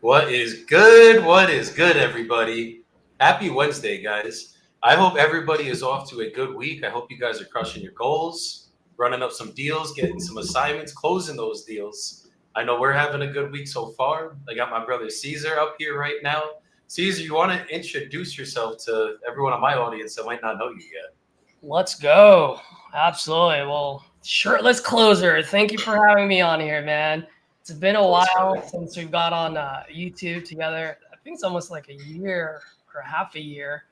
What is good? What is good, everybody? Happy Wednesday, guys. I hope everybody is off to a good week. I hope you guys are crushing your goals, running up some deals, getting some assignments, closing those deals. I know we're having a good week so far. I got my brother Caesar up here right now. Caesar, you want to introduce yourself to everyone in my audience that might not know you yet? Let's go. Absolutely. Well, shirtless closer. Thank you for having me on here, man. It's been Of a course, brother. while since we've got on YouTube together. I think it's almost like a year or half a year.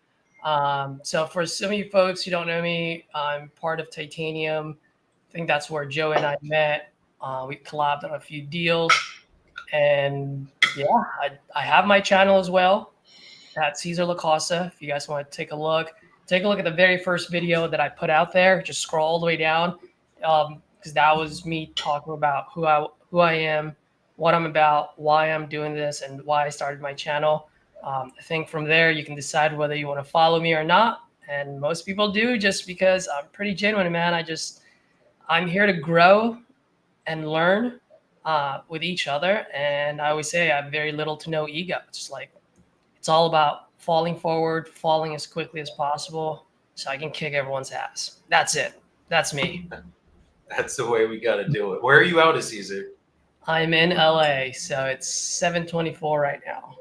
So for some of you folks who don't know me, I'm part of Titanium. I think that's where Joe and I met. We collabed on a few deals, and yeah, I have my channel as well at Caesar Lacosta. If you guys want to take a look at the very first video that I put out there. Just scroll all the way down, because that was me talking about who I am, what I'm about, why I'm doing this, and why I started my channel. I think from there you can decide whether you want to follow me or not. And most people do, just because I'm pretty genuine, man. I'm here to grow and learn with each other. And I always say I have very little to no ego. It's just like it's all about falling forward, falling as quickly as possible so I can kick everyone's ass. That's it. That's me. That's the way we got to do it. Where are you out of Caesar? I'm in LA, so it's 7:24 right now.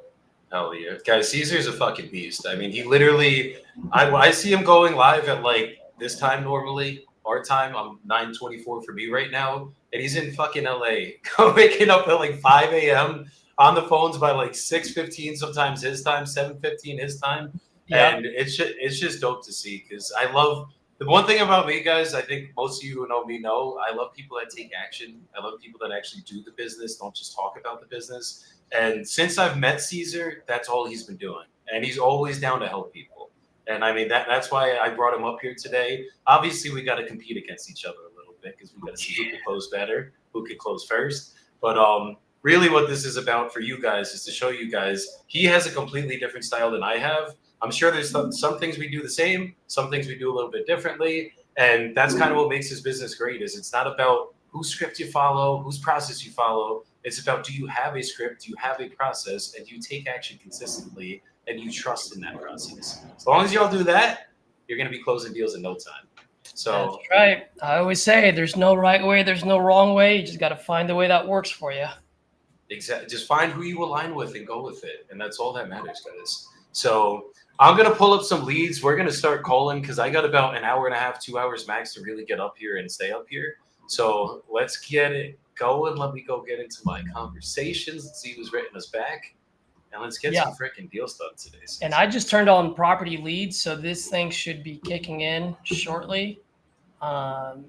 Hell yeah. Guys, Caesar's a fucking beast. I mean, he literally, I see him going live at like this time normally, our time. I'm 9:24 for me right now. And he's in fucking LA, waking up at like 5 a.m. on the phones by like 6:15, sometimes his time, 7:15 his time. Yeah. And it's just dope to see because I love the one thing about me, guys. I think most of you who know me know I love people that take action. I love people that actually do the business, don't just talk about the business. And since I've met Caesar, that's all he's been doing. And he's always down to help people. And I mean that's why I brought him up here today. Obviously, we got to compete against each other a little bit because we got to see who can close better, who can close first. But really, what this is about for you guys is to show you guys he has a completely different style than I have. I'm sure there's some things we do the same, some things we do a little bit differently, and that's kind of what makes his business great. Is it's not about whose script you follow, whose process you follow. It's about, do you have a script, do you have a process, and do you take action consistently, and you trust in that process. As long as y'all do that, you're going to be closing deals in no time. That's So right. I always say there's no right way, there's no wrong way. You just got to find the way that works for you. just find who you align with and go with it, and that's all that matters, guys. So I'm gonna pull up some leads. We're gonna start calling because I got about an hour and a half, 2 hours max to really get up here and stay up here. So let's get it going. Let me go get into my conversations. Let's see who's written us back, and let's get Yeah. some freaking deals done today. And I just turned on property leads, so this thing should be kicking in shortly. Um,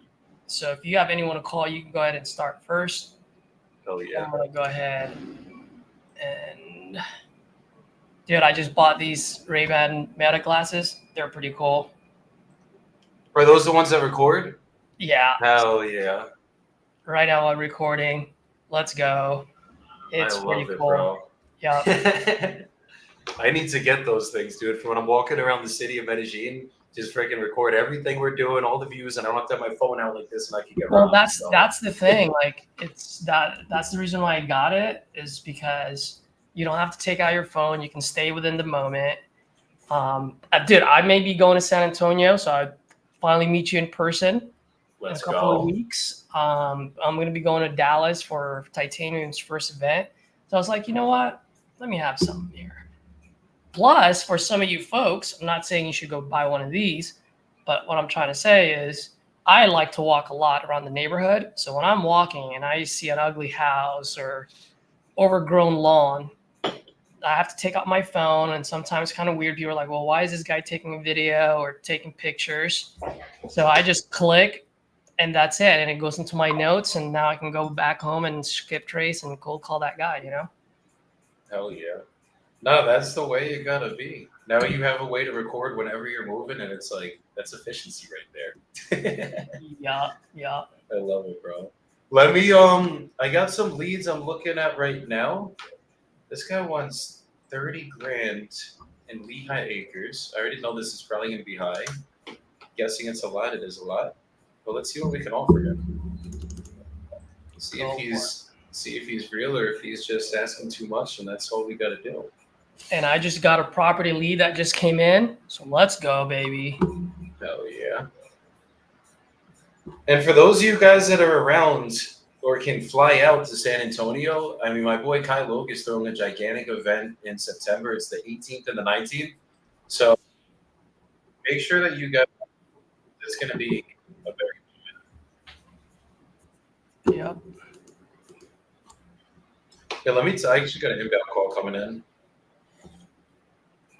so if you have anyone to call, you can go ahead and start first. Oh yeah. I'm gonna go ahead and dude, I just bought these Ray-Ban Meta glasses. They're pretty cool. Are those the ones that record? Yeah. Hell yeah. Right now I'm recording. Let's go. It's I pretty love it, cool. bro. Yeah. I need to get those things, dude. For when I'm walking around the city of Medellin, just freaking record everything we're doing, all the views, and I don't have to have my phone out like this, and I can get Well, around. that's the thing. Like that's the reason why I got it, is because you don't have to take out your phone. You can stay within the moment. Dude, I may be going to San Antonio, so I finally meet you in person in a Let's couple of go. weeks. I'm going to be going to Dallas for Titanium's first event. So I was like, you know what? Let me have something here. Plus, for some of you folks, I'm not saying you should go buy one of these, but what I'm trying to say is I like to walk a lot around the neighborhood. So when I'm walking and I see an ugly house or overgrown lawn, I have to take out my phone, and sometimes kind of weird people are like, well, why is this guy taking a video or taking pictures? So I just click and that's it. And it goes into my notes, and now I can go back home and skip trace and cold call that guy, you know? Hell yeah. No, that's the way it gotta be. Now you have a way to record whenever you're moving, and it's like that's efficiency right there. Yeah, yeah. I love it, bro. Let me I got some leads I'm looking at right now. This guy wants 30 grand in Lehigh Acres. I already know this is probably gonna be high. Guessing it's a lot, it is a lot. But let's see what we can offer him. See Go if for he's see if he's real or if he's just asking too much, and that's all we got to do. And I just got a property lead that just came in. So let's go, baby. Hell yeah. And for those of you guys that are around or can fly out to San Antonio, I mean, my boy Kai Logue is throwing a gigantic event in September. It's the 18th and the 19th. So make sure that you guys, it's going to be a very Yep. Yeah, I actually got an inbound call coming in.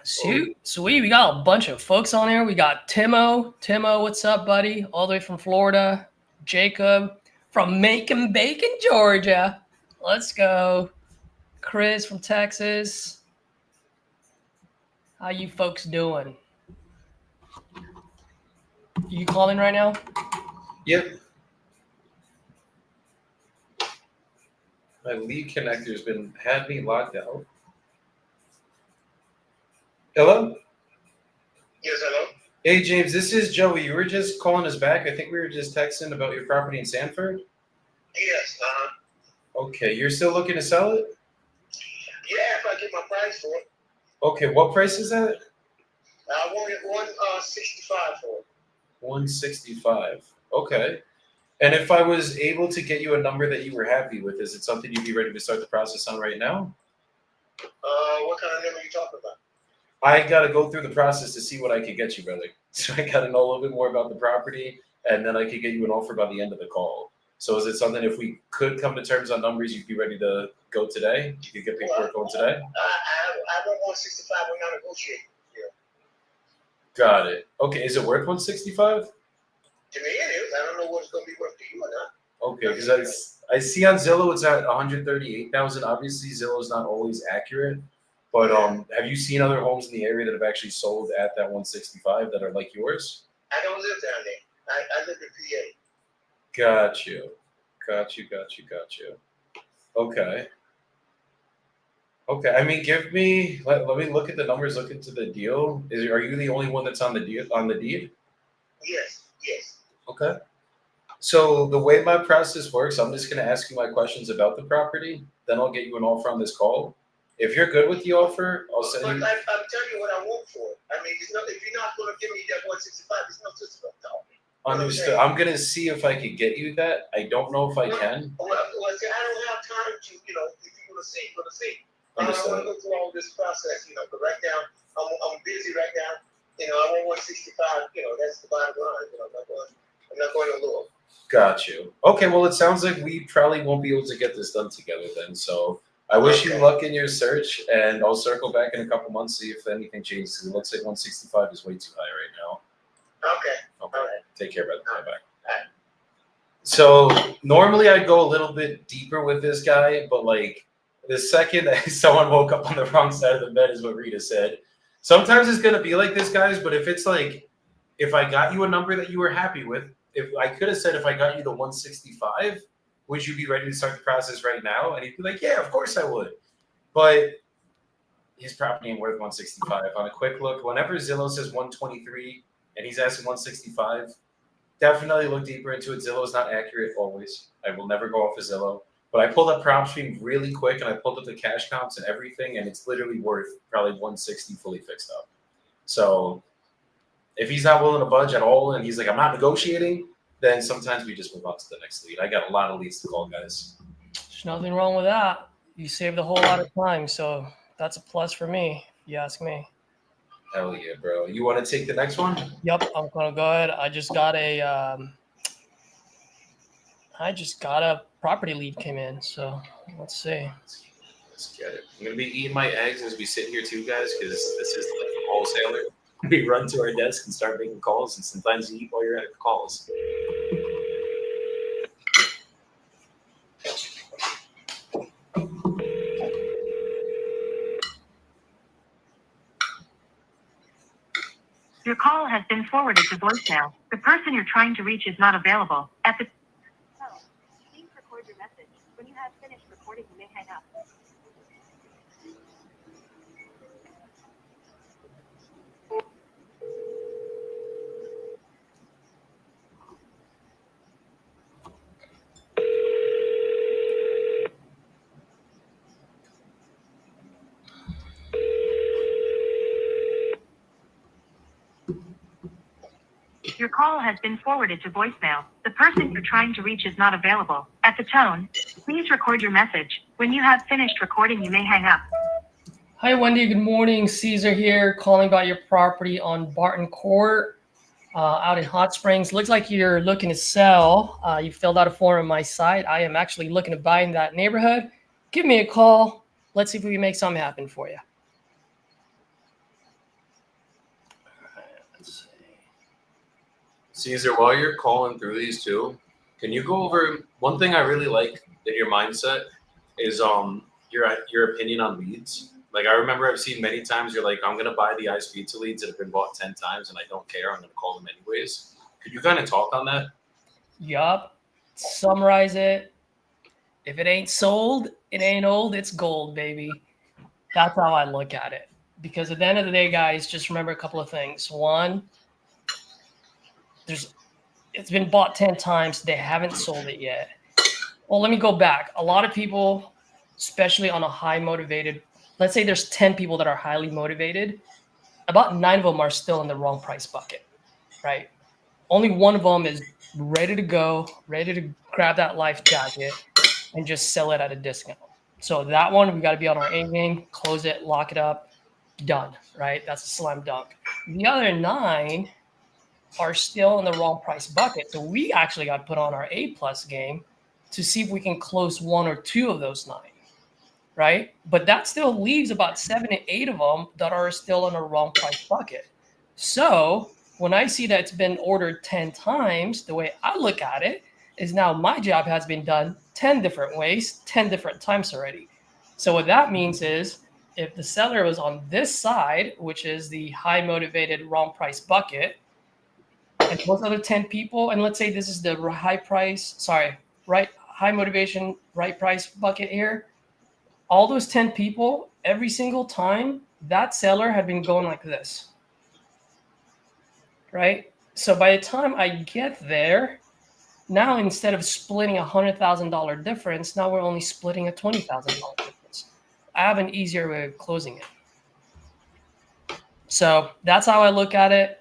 Sweet. We got a bunch of folks on here. We got Timo. Timo, what's up, buddy? All the way from Florida. Jacob from Macon Bacon, Georgia. Let's go. Chris from Texas. How you folks doing? You calling right now? Yep. My lead connector's had me locked out. Hello? Yes, hello? Hey, James, this is Joey. You were just calling us back. I think we were just texting about your property in Sanford. Yes, Okay, you're still looking to sell it? Yeah, if I get my price for it. Okay, what price is that? I wanted 165 for it. 165. Okay. And if I was able to get you a number that you were happy with, is it something you'd be ready to start the process on right now? What kind of number are you talking about? I got to go through the process to see what I could get you, brother. So I got to know a little bit more about the property, and then I could get you an offer by the end of the call. So is it something, if we could come to terms on numbers, you'd be ready to go today? You could get paperwork going today? I want 165. We're not negotiating. Yeah. Got it. Okay, is it worth 165? To me, it is. I don't know what it's going to be worth to you or not. Okay, because I see on Zillow it's at 138,000. Obviously, Zillow is not always accurate, but have you seen other homes in the area that have actually sold at that 165 that are like yours? I don't live down there. I live in PA. Got you. Okay. Okay. I mean, let me look at the numbers. Look into the deal. Are you the only one that's on the deal on the deed? Yes. Okay. So the way my process works, I'm just going to ask you my questions about the property. Then I'll get you an offer on this call. If you're good with the offer, I'll send you. But I'm telling you what I want for it. I mean, if you're not going to give me that 165, it's not just about talking. Understood. I'm going to see if I could get you that. I don't know if I can. Well, see, I don't have time to, if you're going to see, you're going to see. I don't want to go through all this process, but right now, I'm busy right now. I want 165, that's the bottom line. I'm not going to lower. Got you. Okay, well, it sounds like we probably won't be able to get this done together then. So I wish you luck in your search, and I'll circle back in a couple months, see if anything changes. It looks like 165 is way too high right now. Okay. Okay. All right. Take care, brother. Bye-bye. All right. So normally I'd go a little bit deeper with this guy, but like the second that someone woke up on the wrong side of the bed is what Rita said. Sometimes it's going to be like this, guys, but if it's like, if I got you a number that you were happy with, if I could have said, if I got you the 165, would you be ready to start the process right now? And he'd be like, yeah, of course I would. But his property ain't worth 165. On a quick look, whenever Zillow says 123 and he's asking 165, definitely look deeper into it. Zillow is not accurate always. I will never go off of Zillow. But I pulled up PropStream really quick, and I pulled up the cash comps and everything, and it's literally worth probably 160 fully fixed up. So if he's not willing to budge at all, and he's like, I'm not negotiating, then sometimes we just move on to the next lead. I got a lot of leads to call, guys. There's nothing wrong with that. You saved a whole lot of time, so that's a plus for me, if you ask me. Hell yeah, bro. You want to take the next one? Yep, I'm gonna go ahead. I just got a property lead came in, so let's see. Let's get it. I'm gonna be eating my eggs as we sit here too, guys, because this is like a wholesaler. We run to our desk and start making calls, and sometimes you eat while you're at calls. Your call has been forwarded to voicemail. The person you're trying to reach is not available. At the tone, please record your message. When you have finished recording, you may hang up. Your call has been forwarded to voicemail. The person you're trying to reach is not available. At the tone, please record your message. When you have finished recording, you may hang up. Hi, Wendy. Good morning. Caesar here, calling about your property on Barton Court out in Hot Springs. Looks like you're looking to sell. You filled out a form on my site. I am actually looking to buy in that neighborhood. Give me a call. Let's see if we can make something happen for you. Let's see. Caesar, while you're calling through these two, can you go over one thing I really like in your mindset is your opinion on leads. Like I remember I've seen many times you're like, I'm gonna buy the Ice Pizza leads that have been bought 10 times and I don't care, I'm gonna call them anyways. Could you kind of talk on that? Yup. Summarize it. If it ain't sold, it ain't old, it's gold, baby. That's how I look at it. Because at the end of the day, guys, just remember a couple of things. One, it's been bought 10 times, they haven't sold it yet. Well, let me go back. A lot of people, especially on a high motivated, let's say there's 10 people that are highly motivated, about 9 of them are still in the wrong price bucket, right? Only one of them is ready to go, ready to grab that life jacket and just sell it at a discount. So that one, we got to be on our A game, close it, lock it up, done, right? That's a slam dunk. The other 9 are still in the wrong price bucket. So we actually got to put on our A+ game to see if we can close 1 or 2 of those 9, right? But that still leaves about 7 to 8 of them that are still in the wrong price bucket. So when I see that it's been ordered 10 times, the way I look at it is now my job has been done 10 different ways, 10 different times already. So what that means is if the seller was on this side, which is the high motivated wrong price bucket, and those other 10 people, and let's say this is the high motivation, right price bucket here, all those 10 people, every single time, that seller had been going like this, right? So by the time I get there, now instead of splitting $100,000 difference, now we're only splitting a $20,000 difference. I have an easier way of closing it. So that's how I look at it.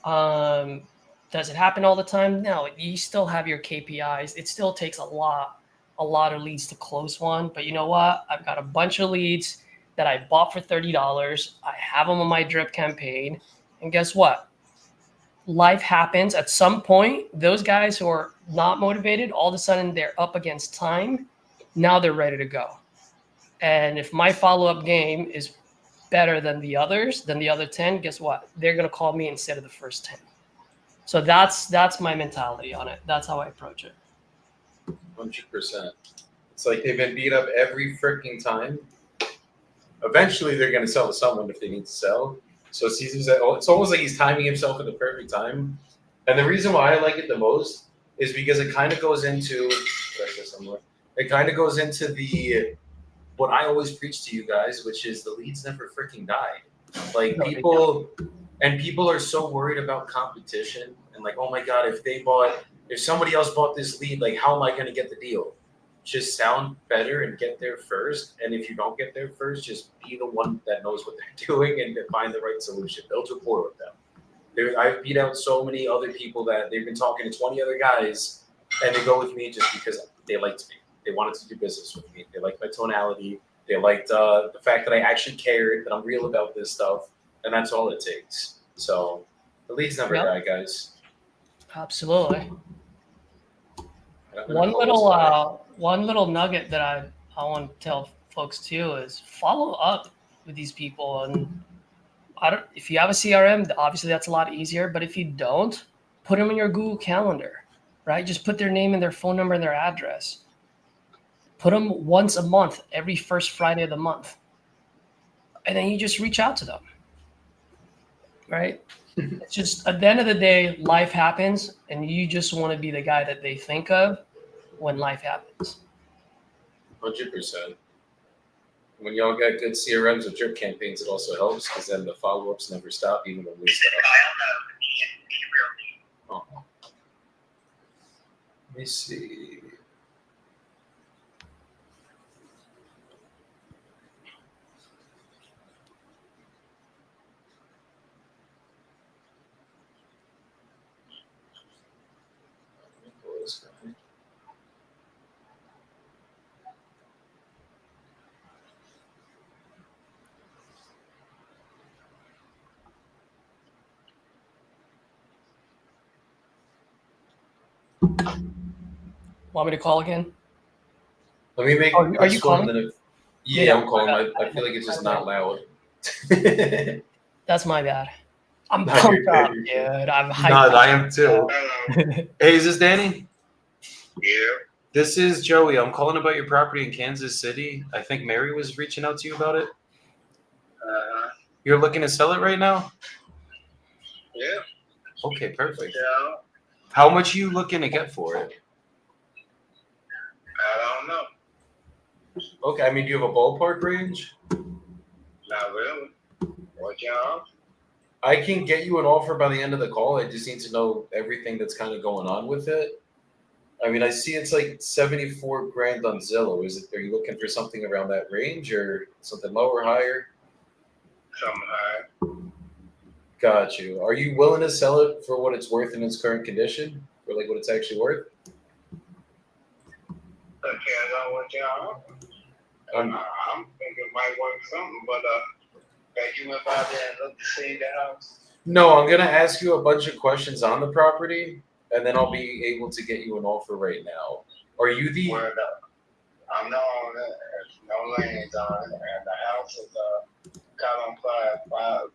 Does it happen all the time? No, you still have your KPIs. It still takes a lot of leads to close one. But you know what? I've got a bunch of leads that I bought for $30. I have them on my drip campaign. And guess what? Life happens. At some point, those guys who are not motivated, all of a sudden they're up against time. Now they're ready to go. And if my follow-up game is better than the others, than the other 10, guess what? They're going to call me instead of the first 10. So that's my mentality on it. That's how I approach it. 100%. It's like they've been beat up every freaking time. Eventually, they're going to sell to someone if they need to sell. So Caesar's it's almost like he's timing himself at the perfect time. And the reason why I like it the most is because it kind of goes into the what I always preach to you guys, which is the leads never freaking die. Like people are so worried about competition and like, oh my God, if somebody else bought this lead, like how am I going to get the deal? Just sound better and get there first. And if you don't get there first, just be the one that knows what they're doing and find the right solution. Build rapport with them. I've beat out so many other people that they've been talking to 20 other guys and they go with me just because they liked me. They wanted to do business with me. They liked my tonality. They liked the fact that I actually cared, that I'm real about this stuff. And that's all it takes. So the leads never die, guys. Absolutely. One little nugget that I want to tell folks too is follow up with these people. And if you have a CRM, obviously that's a lot easier. But if you don't, put them in your Google Calendar, right? Just put their name and their phone number and their address. Put them once a month, every first Friday of the month. And then you just reach out to them, right? It's just at the end of the day, life happens, and you just want to be the guy that they think of when life happens. 100%. When y'all got good CRMs with drip campaigns, it also helps because then the follow-ups never stop, even when we stop. Oh. Let me see. Want me to call again? Let me make Oh, are this you one, calling? and then if, Yeah, yeah, I'm calling. I feel like it's just not loud. No, That's my bad. I'm you're pumped good, up, you're dude. good. I'm No, hyped. I am too. Hello. Hey, is this Danny? Yeah. This is Joey. I'm calling about your property in Kansas City. I think Mary was reaching out to you about it. You're looking to sell it right now? Yeah. Okay, perfect. Yeah. How much are you looking to get for it? I don't know. Okay, I mean, do you have a ballpark range? Not really. What y'all? I can get you an offer by the end of the call. I just need to know everything that's kind of going on with it. I mean, I see it's like 74 grand on Zillow. Are you looking for something around that range or something lower, higher? Something high. Got you. Are you willing to sell it for what it's worth in its current condition? For like what it's actually worth? Depends on what y'all. I'm thinking it might work something, but that you went out there and looked to see the house. No, I'm gonna ask you a bunch of questions on the property, and then I'll be able to get you an offer right now. Are you the? Word up. I'm not on it. There's no lanes on it, and the house is caught on fire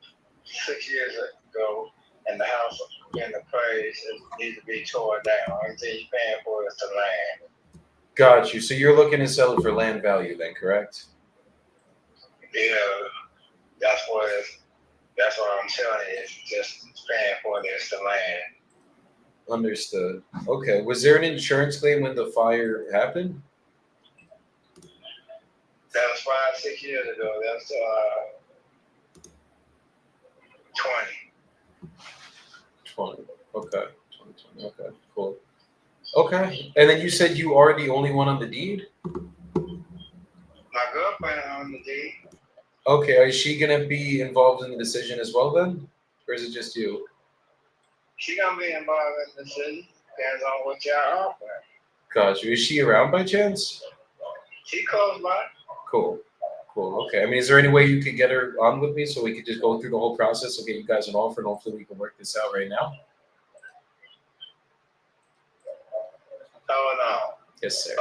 6 years ago, and the house in the place needs to be torn down. Only thing you're paying for is the land. Got you. So you're looking to sell it for land value, then, correct? Yeah, that's what I'm telling you. It's just paying for this the land. Understood. Okay. Was there an insurance claim when the fire happened? That was 5, 6 years ago. That's 20. 20. Okay. 2020. Okay. Cool. Okay. And then you said you are the only one on the deed? My girlfriend on the deed. Okay. Is she gonna be involved in the decision as well then, or is it just you? She gonna be involved in the city. Depends on what y'all offer. Got you. Is she around by chance? She close by. Cool. Cool. Okay. I mean, is there any way you could get her on with me so we could just go through the whole process and get you guys an offer, and hopefully we can work this out right now? Oh no. Yes, sir.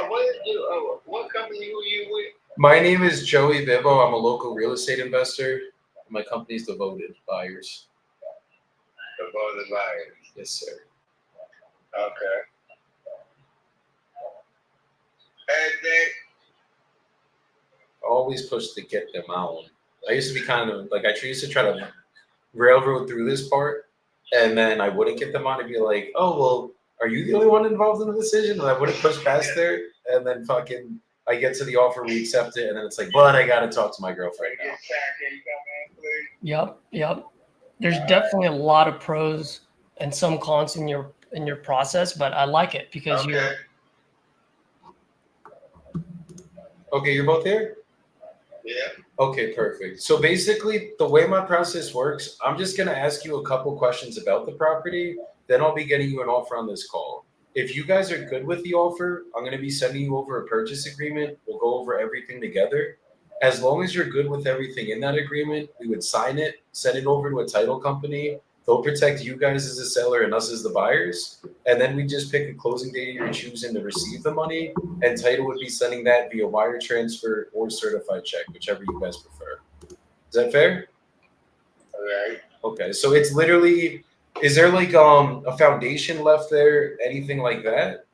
What company who you with? My name is Joey Bibo. I'm a local real estate investor. My company's Devoted Buyers. The Voted Lions. Yes, sir. Okay. Hey, Dick. Always push to get them out. I used to be kind of like, I used to try to railroad through this part, and then I wouldn't get them on and be like, oh, well, are you the only one involved in the decision? And I wouldn't push past there, and then fucking I get to the offer, we accept it, and then it's like, but I got to talk to my girlfriend now. Yep. There's definitely a lot of pros and some cons in your process, but I like it because you're Okay, you're both here? Yeah. Okay, perfect. So basically, the way my process works, I'm just going to ask you a couple questions about the property. Then I'll be getting you an offer on this call. If you guys are good with the offer, I'm going to be sending you over a purchase agreement. We'll go over everything together. As long as you're good with everything in that agreement, we would sign it, send it over to a title company. They'll protect you guys as the seller and us as the buyers. And then we just pick a closing date you're choosing to receive the money. And title would be sending that via wire transfer or certified check, whichever you guys prefer. Is that fair? All right. Okay, so it's literally, is there like a foundation left there, anything like that?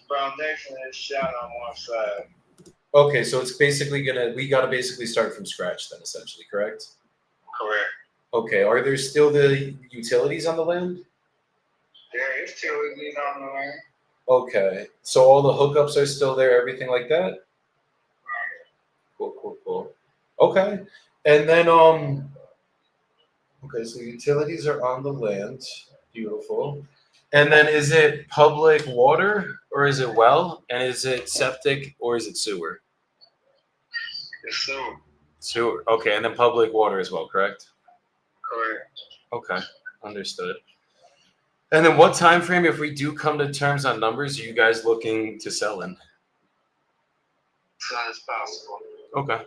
Foundation is shot on one side. Okay, so it's basically we gotta basically start from scratch then, essentially, correct? Correct. Okay, are there still the utilities on the land? There is utilities on the land. Okay, so all the hookups are still there, everything like that? Cool. Okay, and then okay, so utilities are on the land, beautiful. And then is it public water or is it well? And is it septic or is it sewer? It's soon. Sewer. Okay, and then public water as well, correct? Correct. Okay, understood. And then what time frame, if we do come to terms on numbers, are you guys looking to sell in? As soon as possible. Okay,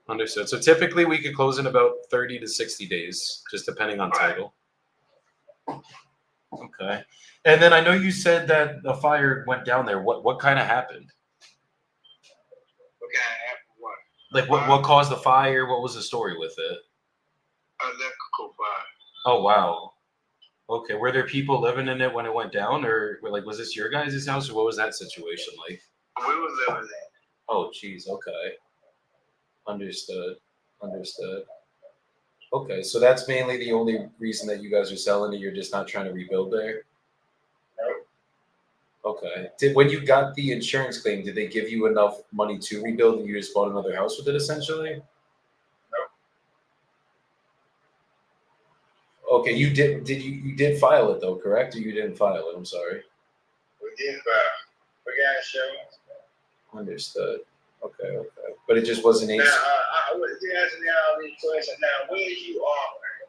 understood. So typically we could close in about 30 to 60 days, just depending on title. Okay. And then I know you said that the fire went down there. What kind of happened? What kind of happened? What? Like what caused the fire? What was the story with it? Electrical fire. Oh wow. Okay. Were there people living in it when it went down, or like was this your guys' house, or what was that situation like? We were living there. Oh geez. Okay. Understood. Understood. Okay. So that's mainly the only reason that you guys are selling it. You're just not trying to rebuild there. Nope. Okay. When you got the insurance claim, did they give you enough money to rebuild, and you just bought another house with it essentially? Okay, you did. You did file it though, correct? Or you didn't file it? I'm sorry. We did fire. We got insurance. Understood. Okay, okay. But it just wasn't Now, easy. I was asking all these questions. Now, when did you offer?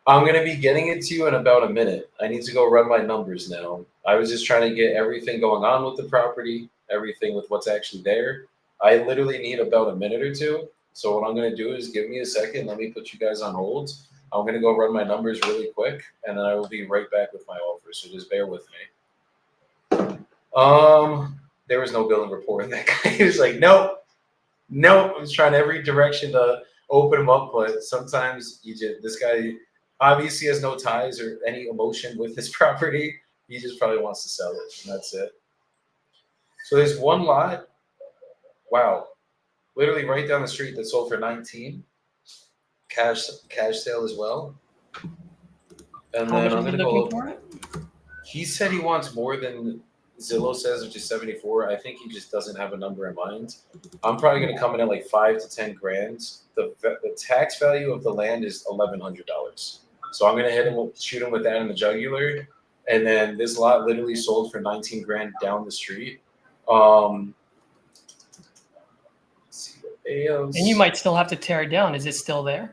I'm gonna be getting it to you in about a minute. I need to go run my numbers now. I was just trying to get everything going on with the property, everything with what's actually there. I literally need about a minute or two. So what I'm gonna do is give me a second. Let me put you guys on hold. I'm gonna go run my numbers really quick, and then I will be right back with my offer. So just bear with me. There was no billing report. That guy he was like, nope. I was trying every direction to open him up, but sometimes this guy obviously has no ties or any emotion with his property. He just probably wants to sell it, and that's it. So there's one lot. Wow, literally right down the street that sold for 19. Cash sale as well. And How then much I'm is he gonna looking go. for it? He said he wants more than Zillow says, which is 74. I think he just doesn't have a number in mind. I'm probably gonna come in at like 5 to 10 grand. The tax value of the land is $1,100. So I'm gonna shoot him with that in the jugular. And then this lot literally sold for 19 grand down the street. Let's see what else. And you might still have to tear it down. Is it still there?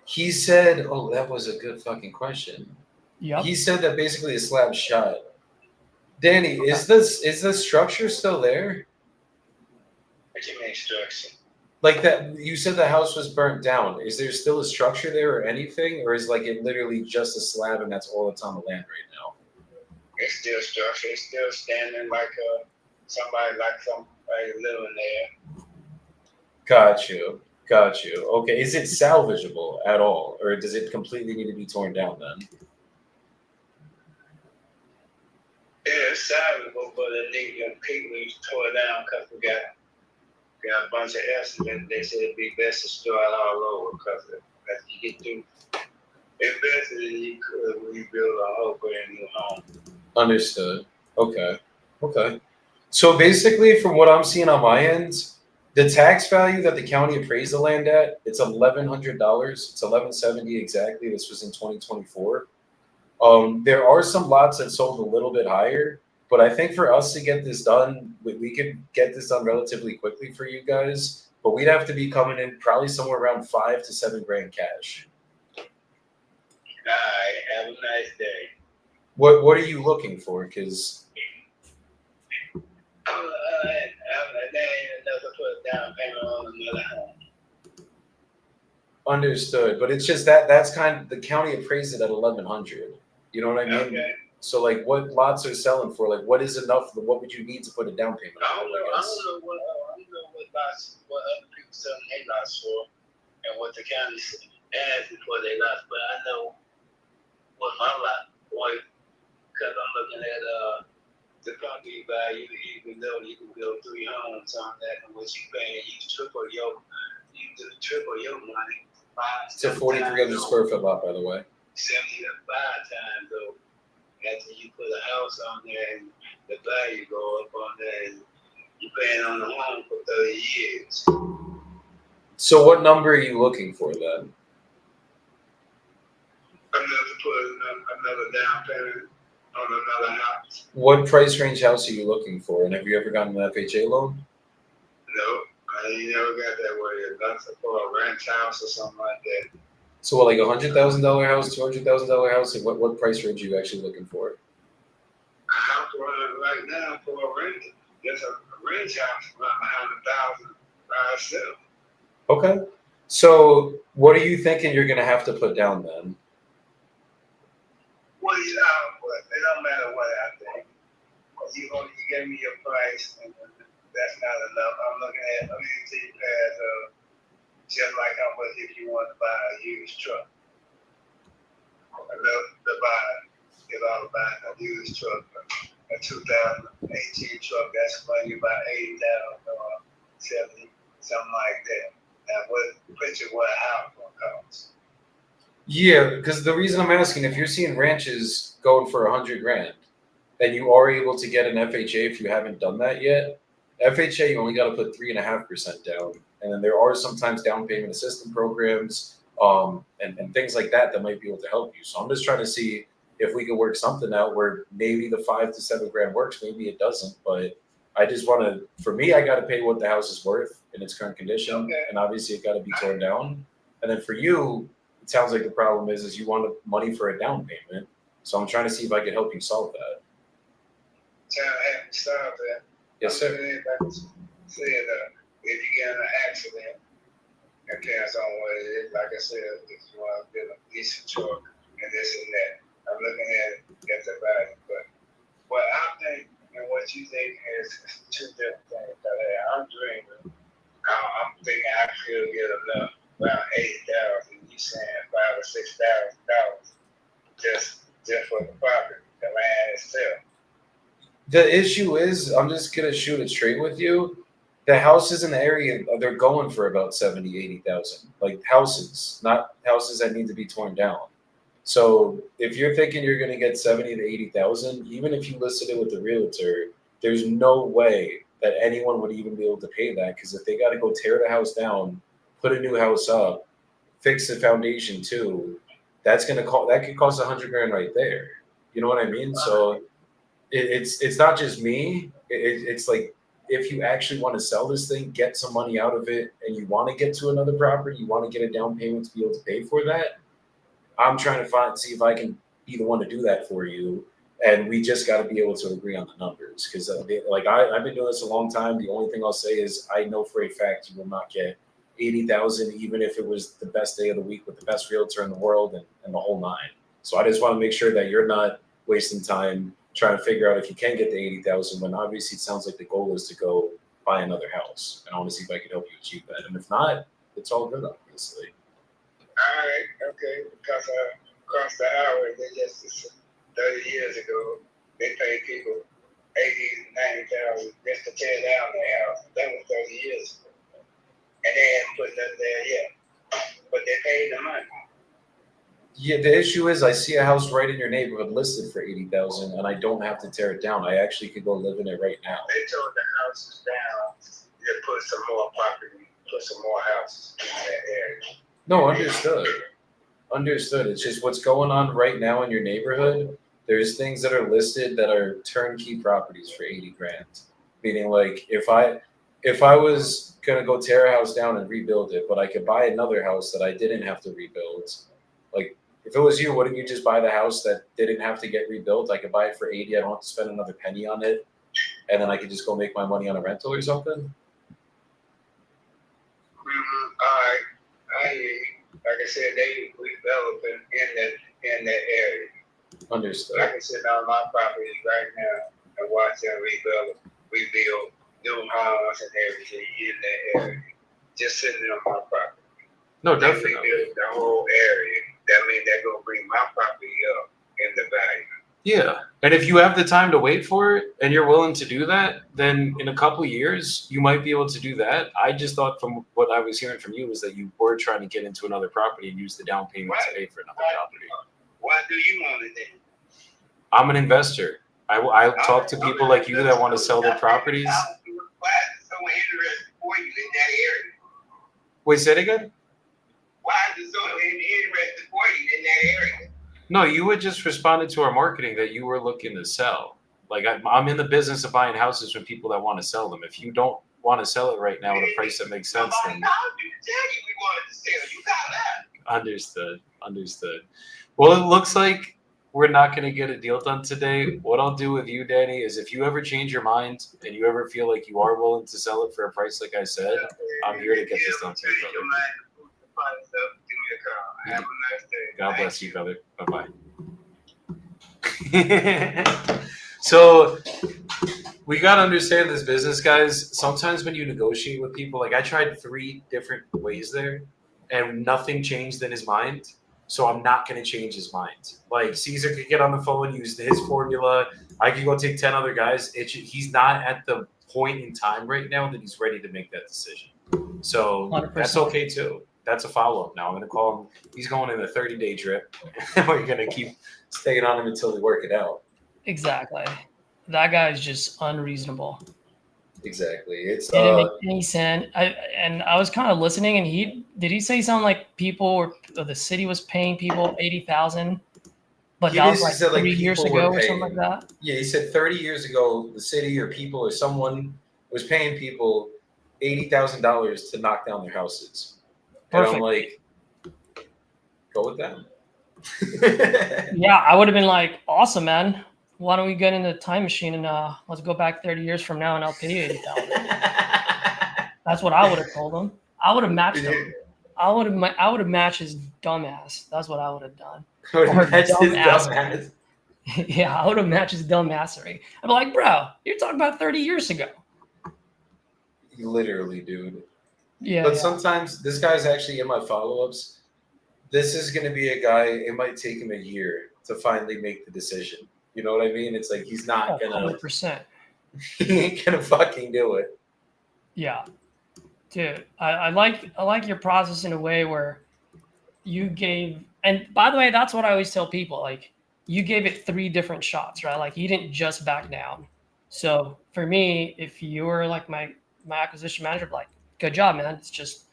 He said, "Oh, that was a good fucking question." Yep. He said that basically a slab shot. Danny, is the structure still there? What you mean structure? Like that, you said the house was burnt down. Is there still a structure there or anything, or is like it literally just a slab and that's all that's on the land right now? It's still structure. It's still standing like somebody living there. Got you. Okay, is it salvageable at all, or does it completely need to be torn down then? Yeah, it's salvageable, but the people tore it down because we got a bunch of estimates. They said it'd be best to start all over because as you get through, it's better than you could rebuild a whole brand new home. Understood. Okay. So basically, from what I'm seeing on my end, the tax value that the county appraised the land at, it's $1,100. It's $1,170 exactly. This was in 2024. There are some lots that sold a little bit higher, but I think for us to get this done, we could get this done relatively quickly for you guys. But we'd have to be coming in probably somewhere around 5 to 7 grand cash. All right, have a nice day. What are you looking for? Because They ain't enough to put a down payment on another home. understood, but it's just that's kind of the county appraised it at 1,100. You know what I mean? Okay. So like, what lots are selling for? Like, what is enough? What would you need to put a down payment I on? don't know. I I guess. don't know what other people selling their lots for, and what the county's asking for their lots. But I know what my lot was, because I'm looking at the property value. Even though you can build 3 homes on that, and what you paying, you triple your money. It's a 4,300 square foot lot, by the way. 75 times though. After you put a house on there and the value go up on there, and you paying on the home for 30 years. So what number are you looking for then? Enough to put another down payment on another house. What price range house are you looking for? And have you ever gotten an FHA loan? No, I ain't never got that way. That's for a ranch house or something like that. So what, like $100,000 house, $200,000 house? Like what price range are you actually looking for? A house right now for a rent, just a ranch house around 100,000 by itself. Okay. So what are you thinking you're gonna have to put down then? Well, Well, it don't matter what I think. You give me your price, and that's not enough. I'm looking at a few pairs of just like how much if you want to buy a used truck. The buy is all about a used truck, a 2018 truck. That's money about 80,000 or 70, something like that. Now, what a house gonna cost? Yeah, because the reason I'm asking, if you're seeing ranches going for $100,000, and you are able to get an FHA if you haven't done that yet, FHA you only got to put 3.5% down, and then there are sometimes down payment assistance programs, and things like that might be able to help you. So I'm just trying to see if we can work something out where maybe the $5 to $7,000 works, maybe it doesn't, but I just want to. For me, I got to pay what the house is worth in its current condition, Okay. and obviously it got to be torn down. And then for you, it sounds like the problem is you want money for a down payment. So I'm trying to see if I can help you solve that. Trying to have to solve that. Yes, sir. Said if you get in an accident, it depends on what it is. Like I said, if you want to get a decent truck and this and that, I'm looking at it at the value. But what I think and what you think is two different things. I'm dreaming. I'm thinking I could get enough, about 80,000. You saying $5,000 or $6,000 just for the property, the land itself. The issue is, I'm just gonna shoot it straight with you. The houses in the area, they're going for about 70, 80,000. Like houses, not houses that need to be torn down. So if you're thinking you're gonna get 70 to 80,000, even if you listed it with the realtor, there's no way that anyone would even be able to pay that, because if they got to go tear the house down, put a new house up, fix the foundation too, that could cost $100,000 right there. You know what I mean? So it's not just me. It's like, if you actually want to sell this thing, get some money out of it, and you want to get to another property, you want to get a down payment to be able to pay for that, I'm trying to see if I can be the one to do that for you. And we just got to be able to agree on the numbers, because I've been doing this a long time. The only thing I'll say is I know for a fact you will not get 80,000, even if it was the best day of the week with the best realtor in the world and the whole nine. So I just want to make sure that you're not wasting time trying to figure out if you can get the 80,000, when obviously it sounds like the goal is to go buy another house. And I want to see if I can help you achieve that. And if not, it's all good, obviously. All right, okay, because across the highway, they just 30 years ago, they paid people 80,000, 90,000 just to tear down their house. That was 30 years ago. And they haven't put nothing there yet. But they paid the money. Yeah, the issue is I see a house right in your neighborhood listed for 80,000, and I don't have to tear it down. I actually could go live in it right now. They tore the houses down, they put some more property, put some more houses in that area. No, understood. Understood. It's just what's going on right now in your neighborhood. There's things that are listed that are turnkey properties for 80 grand. Meaning, like, if I was gonna go tear a house down and rebuild it, but I could buy another house that I didn't have to rebuild. Like, if it was you, wouldn't you just buy the house that didn't have to get rebuilt? I could buy it for 80. I don't have to spend another penny on it, and then I could just go make my money on a rental or something. All right. Like I said, they developing in that area. Understood. I can sit on my property right now and watch them rebuild new homes and everything in that area. Just sitting on my property. No, They definitely. rebuild the whole area. That means they're gonna bring my property up in the value. Yeah, and if you have the time to wait for it and you're willing to do that, then in a couple years you might be able to do that. I just thought from what I was hearing from you was that you were trying to get into another property and use the down payment to pay for another property. Why do you want it then? I'm an investor. I talk to people like you that want to sell their properties. Why is it so interesting for you in that area? Wait, say it again? Why is it so interesting for you in that area? No, you had just responded to our marketing that you were looking to sell. Like, I'm in the business of buying houses from people that want to sell them. If you don't want to sell it right now at a price that makes sense, then Somebody called you to tell you we wanted to sell. You got that. understood. Well, it looks like we're not going to get a deal done today. What I'll do with you, Danny, is if you ever change your mind and you ever feel like you are willing to sell it for a price like I said, I'm here to get this done for you, brother. Give me a call. Have a nice day. God bless you, brother. Bye-bye. So we gotta understand this business, guys. Sometimes when you negotiate with people, like I tried 3 different ways there, and nothing changed in his mind. So I'm not gonna change his mind. Like Caesar could get on the phone, use his formula. I could go take 10 other guys. He's not at the point in time right now that he's ready to make that decision. So 100%. that's okay too. That's a follow up now. I'm gonna call him. He's going in a 30-day drip, and we're gonna keep staying on him until we work it out. Exactly. That guy is just unreasonable. Exactly. It's It didn't make any sense. I was kind of listening, and he say something like people were, or the city was paying people 80,000, but He that was basically like said, like, 3 years people ago were or something like paying. that. Yeah, he said 30 years ago, the city or people or someone was paying people $80,000 to knock down their houses. And I'm Perfect. like, go with them. Yeah, I would have been like, awesome, man. Why don't we get in the time machine and let's go back 30 years from now and I'll pay you 80,000. That's what I would have told him. I would have matched him. I would have matched his dumbass. That's what I would have done. That's his dumbass. dumbass. Yeah, I would have matched his dumbassery. I'd be like, bro, you're talking about 30 years ago. Literally, dude. Yeah. But yeah. sometimes this guy's actually in my follow-ups. This is going to be a guy, it might take him a year to finally make the decision. You know what I mean? It's like he's not going to, 100%. he ain't going to fucking do it. Yeah. Dude, I like your process in a way where you gave, and by the way, that's what I always tell people, like you gave it 3 different shots, right? Like you didn't just back down. So for me, if you were like my acquisition manager, like, good job, man. That's just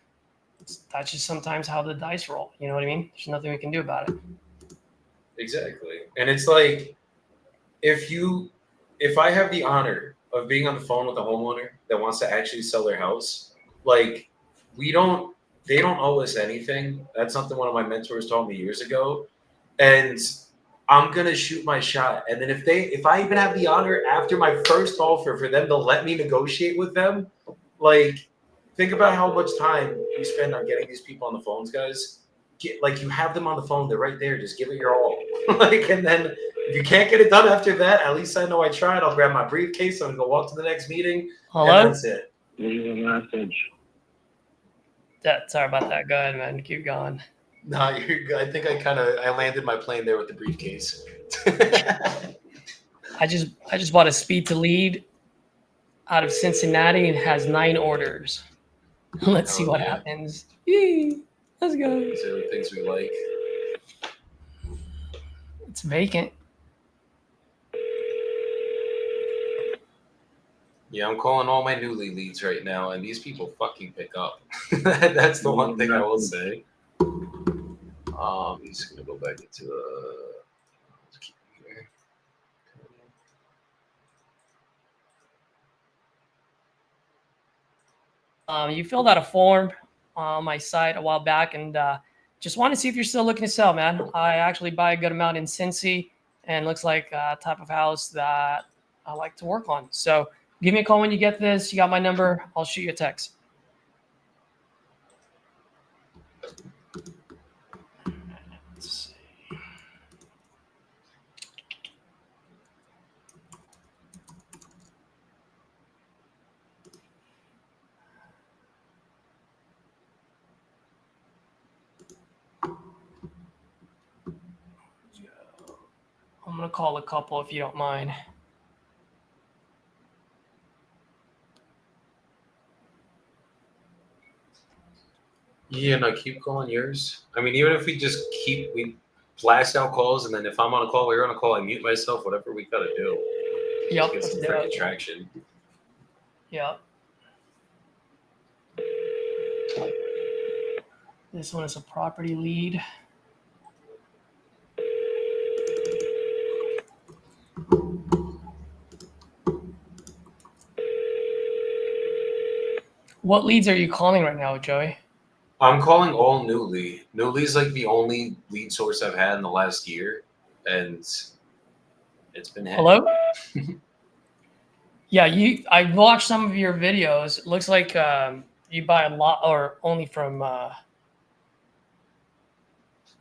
sometimes how the dice roll. You know what I mean? There's nothing we can do about it. Exactly. And it's like, if I have the honor of being on the phone with a homeowner that wants to actually sell their house, like they don't owe us anything. That's something one of my mentors told me years ago. And I'm going to shoot my shot. And then if I even have the honor after my first offer for them to let me negotiate with them, like, think about how much time you spend on getting these people on the phones, guys. You have them on the phone. They're right there. Just give it your all. And then if you can't get it done after that, at least I know I tried. I'll grab my briefcase. I'm going to go walk to the next meeting. Hello? And that's it. Leave a message. Yeah, sorry about that. Go ahead, man. Keep going. No, you're good. I think I landed my plane there with the briefcase. I just bought a speed to lead out of Cincinnati and has 9 orders. Let's see what happens. Yee, let's go. These are the things we like. It's vacant. Yeah, I'm calling all my newly leads right now, and these people fucking pick up. That's the one thing I will say. He's gonna go back into let's keep it here. You filled out a form on my site a while back, and just want to see if you're still looking to sell, man. I actually buy a good amount in Cincy, and looks like a type of house that I like to work on. So give me a call when you get this. You got my number. I'll shoot you a text. Let's see. I'm going to call a couple if you don't mind. Yeah, no, keep calling yours. I mean, even if we blast out calls, and then if I'm on a call or you're on a call, I mute myself, whatever we gotta do. Yep. Get some let's do freaking it. traction. Yep. This one is a property lead. What leads are you calling right now, Joey? I'm calling all Newly. Newly's like the only lead source I've had in the last year, and it's been Hello? Yeah, I watched some of your videos. It looks like you buy a lot, or only from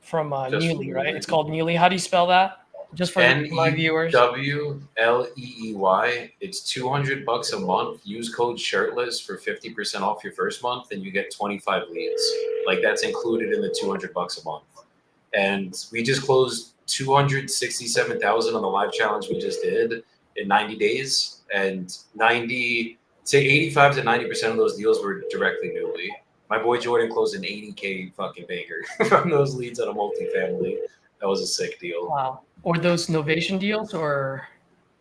Just Newly, right? Newly. It's called Newly. How do you spell that? Just for my viewers. NEWLEEY. It's $200 a month. Use code shirtless for 50% off your first month, and you get 25 leads. Like that's included in the $200 a month. And we just closed 267,000 on the live challenge we just did in 90 days, and 85 to 90% of those deals were directly newly. My boy Jordan closed an 80K fucking banger from those leads on a multifamily. That was a sick deal. Wow. Or those Novation deals, or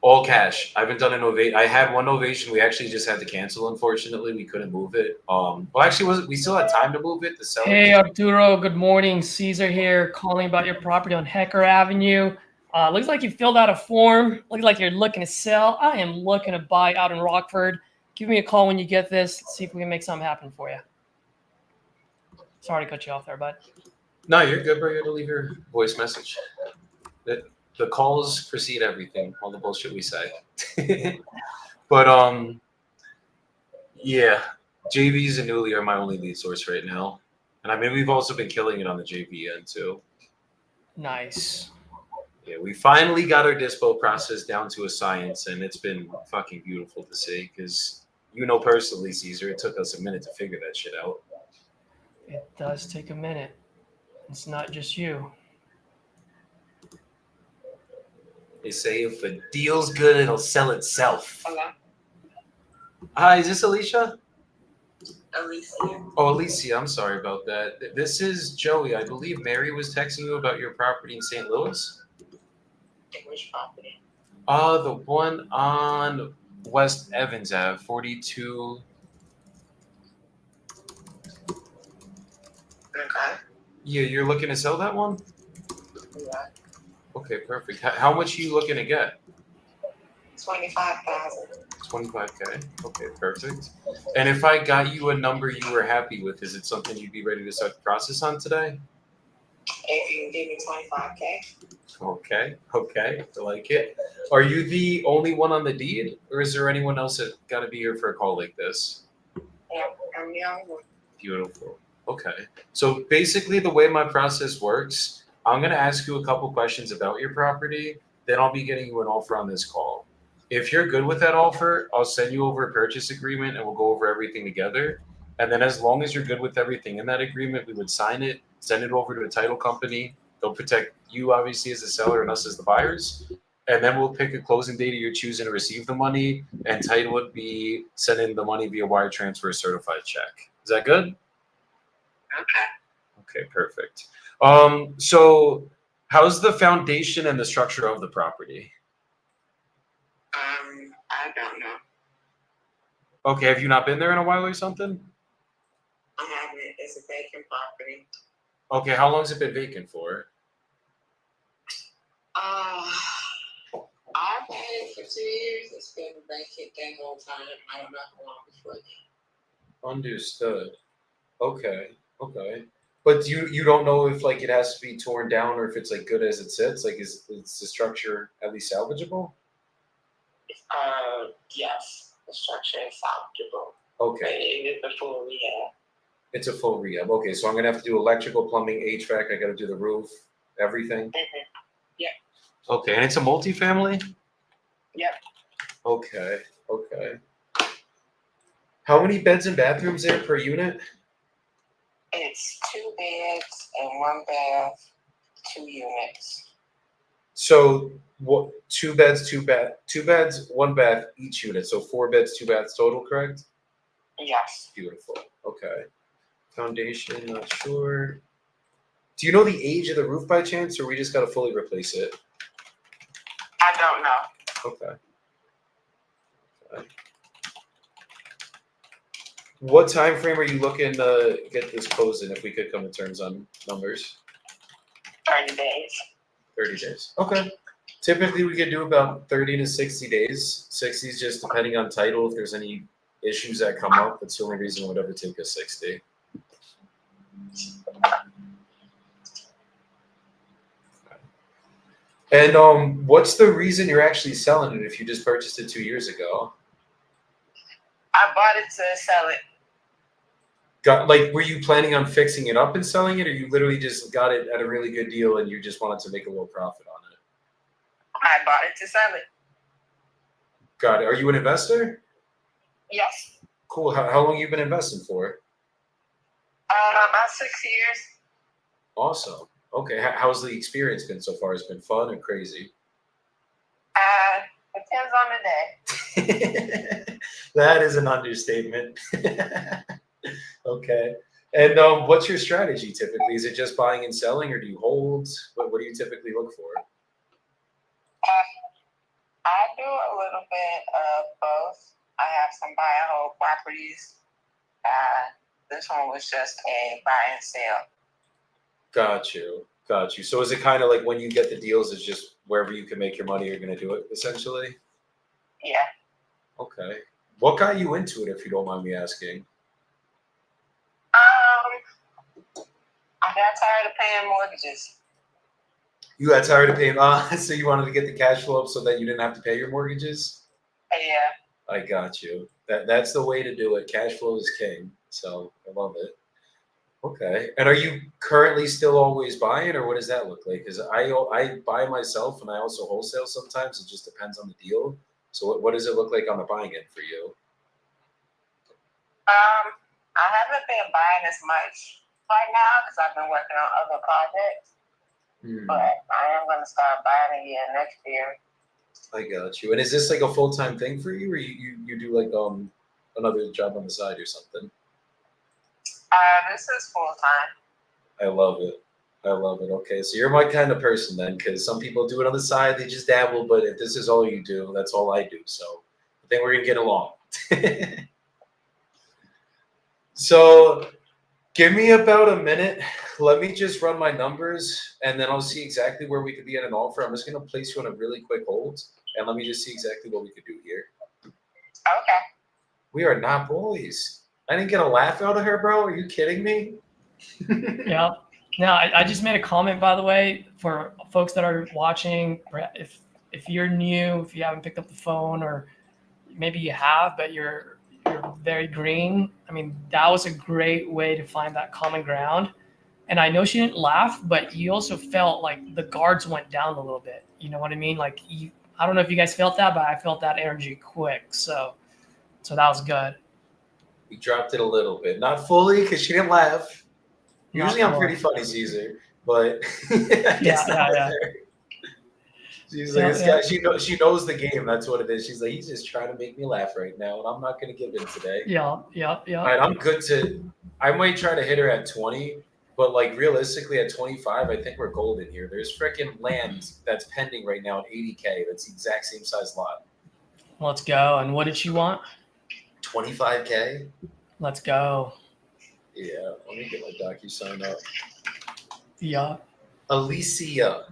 All cash. I haven't done an ovation. I had one ovation. We actually just had to cancel. Unfortunately, we couldn't move it. Well, actually, we still had time to move it. The seller. Hey Arturo, good morning. Caesar here, calling about your property on Hecker Avenue. Looks like you filled out a form. Looks like you're looking to sell. I am looking to buy out in Rockford. Give me a call when you get this. Let's see if we can make something happen for you. Sorry to cut you off there, bud. No, you're good, bro. You got to leave your voice message. The calls precede everything, all the bullshit we say. But yeah, JVs and Newly are my only lead source right now. And I mean, we've also been killing it on the JV end too. Nice. Yeah, we finally got our dispo process down to a science, and it's been fucking beautiful to see. Because you know personally, Caesar, it took us a minute to figure that shit out. It does take a minute. It's not just you. They say if a deal's good, it'll sell itself. Hello, Hi, is this Alicia? Alicia. Oh, Alicia, I'm sorry about that. This is Joey. I believe Mary was texting you about your property in St. Louis. Which property? The one on West Evans Ave, 42. Okay. Yeah, you're looking to sell that one? Yeah. Okay, perfect. How much are you looking to get? 25,000. 25K. Okay, perfect. And if I got you a number you were happy with, is it something you'd be ready to start the process on today? If you can give me 25K. Okay, I like it. Are you the only one on the deed, or is there anyone else that got to be here for a call like this? Yeah, I'm young. Beautiful. Okay. So basically, the way my process works, I'm going to ask you a couple questions about your property. Then I'll be getting you an offer on this call. If you're good with that offer, I'll send you over a purchase agreement and we'll go over everything together. And then as long as you're good with everything in that agreement, we would sign it, send it over to a title company. They'll protect you, obviously, as the seller and us as the buyers. And then we'll pick a closing date you're choosing to receive the money, and title would be sending the money via wire transfer, certified check. Is that good? Okay. Okay, perfect. So how's the foundation and the structure of the property? I don't know. Okay, have you not been there in a while or something? I haven't. It's a vacant property. Okay, how long's it been vacant for? I've had it for 2 years. It's been vacant that whole time. I don't know how long before that. Understood. Okay. But you don't know if like it has to be torn down or if it's like good as it sits? Like is the structure at least salvageable? Yes. The structure is salvageable. Okay. It is a full rehab. It's a full rehab. Okay, so I'm gonna have to do electrical, plumbing, HVAC. I gotta do the roof, everything. Yep. Okay, and it's a multifamily? Yep. Okay. How many beds and bathrooms there per unit? It's 2 beds and 1 bath, 2 units. So what? 2 beds, 1 bath each unit. So 4 beds, 2 baths total, correct? Yes. Beautiful. Okay. Foundation, not sure. Do you know the age of the roof by chance, or we just gotta fully replace it? I don't know. Okay. What time frame are you looking to get this closed in, if we could come to terms on numbers? 30 days. 30 days. Okay. Typically, we could do about 30 to 60 days. 60 is just depending on title. If there's any issues that come up, that's the only reason it would ever take us 60. And what's the reason you're actually selling it if you just purchased it 2 years ago? I bought it to sell it. Were you planning on fixing it up and selling it, or you literally just got it at a really good deal and you just wanted to make a little profit on it? I bought it to sell it. Got it. Are you an investor? Yes. Cool. How long you been investing for? About 6 years. Awesome. Okay. How's the experience been so far? It's been fun and crazy. Depends on the day. That is an understatement. Okay. And what's your strategy typically? Is it just buying and selling, or do you hold? What do you typically look for? I do a little bit of both. I have some buy and hold properties. This one was just a buy and sell. Got you. Got you. So is it kind of like when you get the deals, it's just wherever you can make your money, you're going to do it, essentially? Yeah. Okay. What got you into it, if you don't mind me asking? I got tired of paying mortgages. You got tired of paying, so you wanted to get the cash flow up so that you didn't have to pay your mortgages? Yeah. I got you. That's the way to do it. Cash flow is king. So I love it. Okay. And are you currently still always buying, or what does that look like? Because I buy myself and I also wholesale sometimes. It just depends on the deal. So what does it look like on the buying end for you? I haven't been buying as much right now because I've been working on other projects. But I am going to start buying again next year. I got you. And is this like a full-time thing for you, or you do like another job on the side or something? This is full time. I love it. I love it. Okay, so you're my kind of person then, because some people do it on the side, they just dabble. But if this is all you do, that's all I do. So I think we're gonna get along. So give me about a minute. Let me just run my numbers, and then I'll see exactly where we could be at an offer. I'm just gonna place you on a really quick hold, and let me just see exactly what we could do here. Okay. We are not boys. I didn't get a laugh out of her, bro. Are you kidding me? Yeah. Now, I just made a comment, by the way, for folks that are watching. If you're new, if you haven't picked up the phone, or maybe you have, but you're very green. I mean, that was a great way to find that common ground. And I know she didn't laugh, but you also felt like the guards went down a little bit. You know what I mean? Like I don't know if you guys felt that, but I felt that energy quick. So that was good. We dropped it a little bit, not fully, because she didn't laugh. Usually, Not I'm pretty fully. funny, Caesar, but I guess not with her. She's like, this guy. She knows the game. That's what it is. She's like, he's just trying to make me laugh right now, and I'm not going to give in today. Yeah. All right, I'm good to. I might try to hit her at 20, but like realistically, at 25, I think we're golden here. There's freaking land that's pending right now at 80K. That's the exact same size lot. Let's go. And what did she want? 25K. Let's go. Yeah, let me get my DocuSign up. Yeah. Alicia.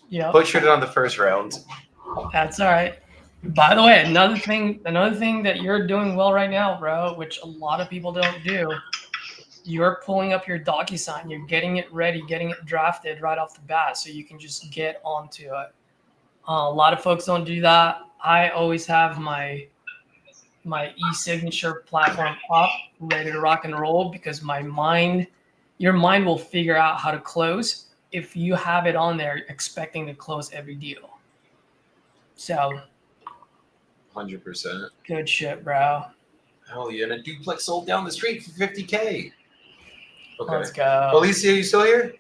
Yeah. Butchered it on the first round. That's all right. By the way, another thing that you're doing well right now, bro, which a lot of people don't do, you're pulling up your DocuSign. You're getting it ready, getting it drafted right off the bat, so you can just get onto it. A lot of folks don't do that. I always have my e-signature platform up, ready to rock and roll, because your mind will figure out how to close if you have it on there expecting to close every deal. So 100%. good shit, bro. Hell yeah, and a duplex sold down the street for 50K. Okay. Let's go. Alicia, are you still here?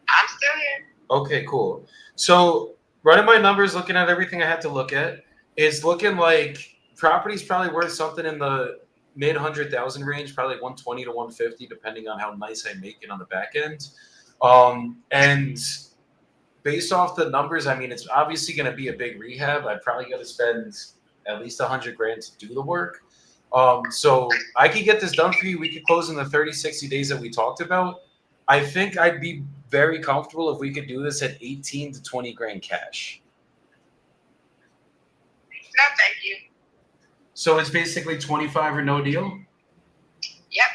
I'm still here. Okay, cool. So running my numbers, looking at everything I had to look at, it's looking like property's probably worth something in the mid 100,000 range, probably 120 to 150, depending on how nice I make it on the back end. And based off the numbers, I mean, it's obviously going to be a big rehab. I probably got to spend at least $100,000 to do the work. So I could get this done for you. We could close in the 30, 60 days that we talked about. I think I'd be very comfortable if we could do this at 18 to 20 grand cash. No, thank you. So it's basically 25 or no deal? Yep.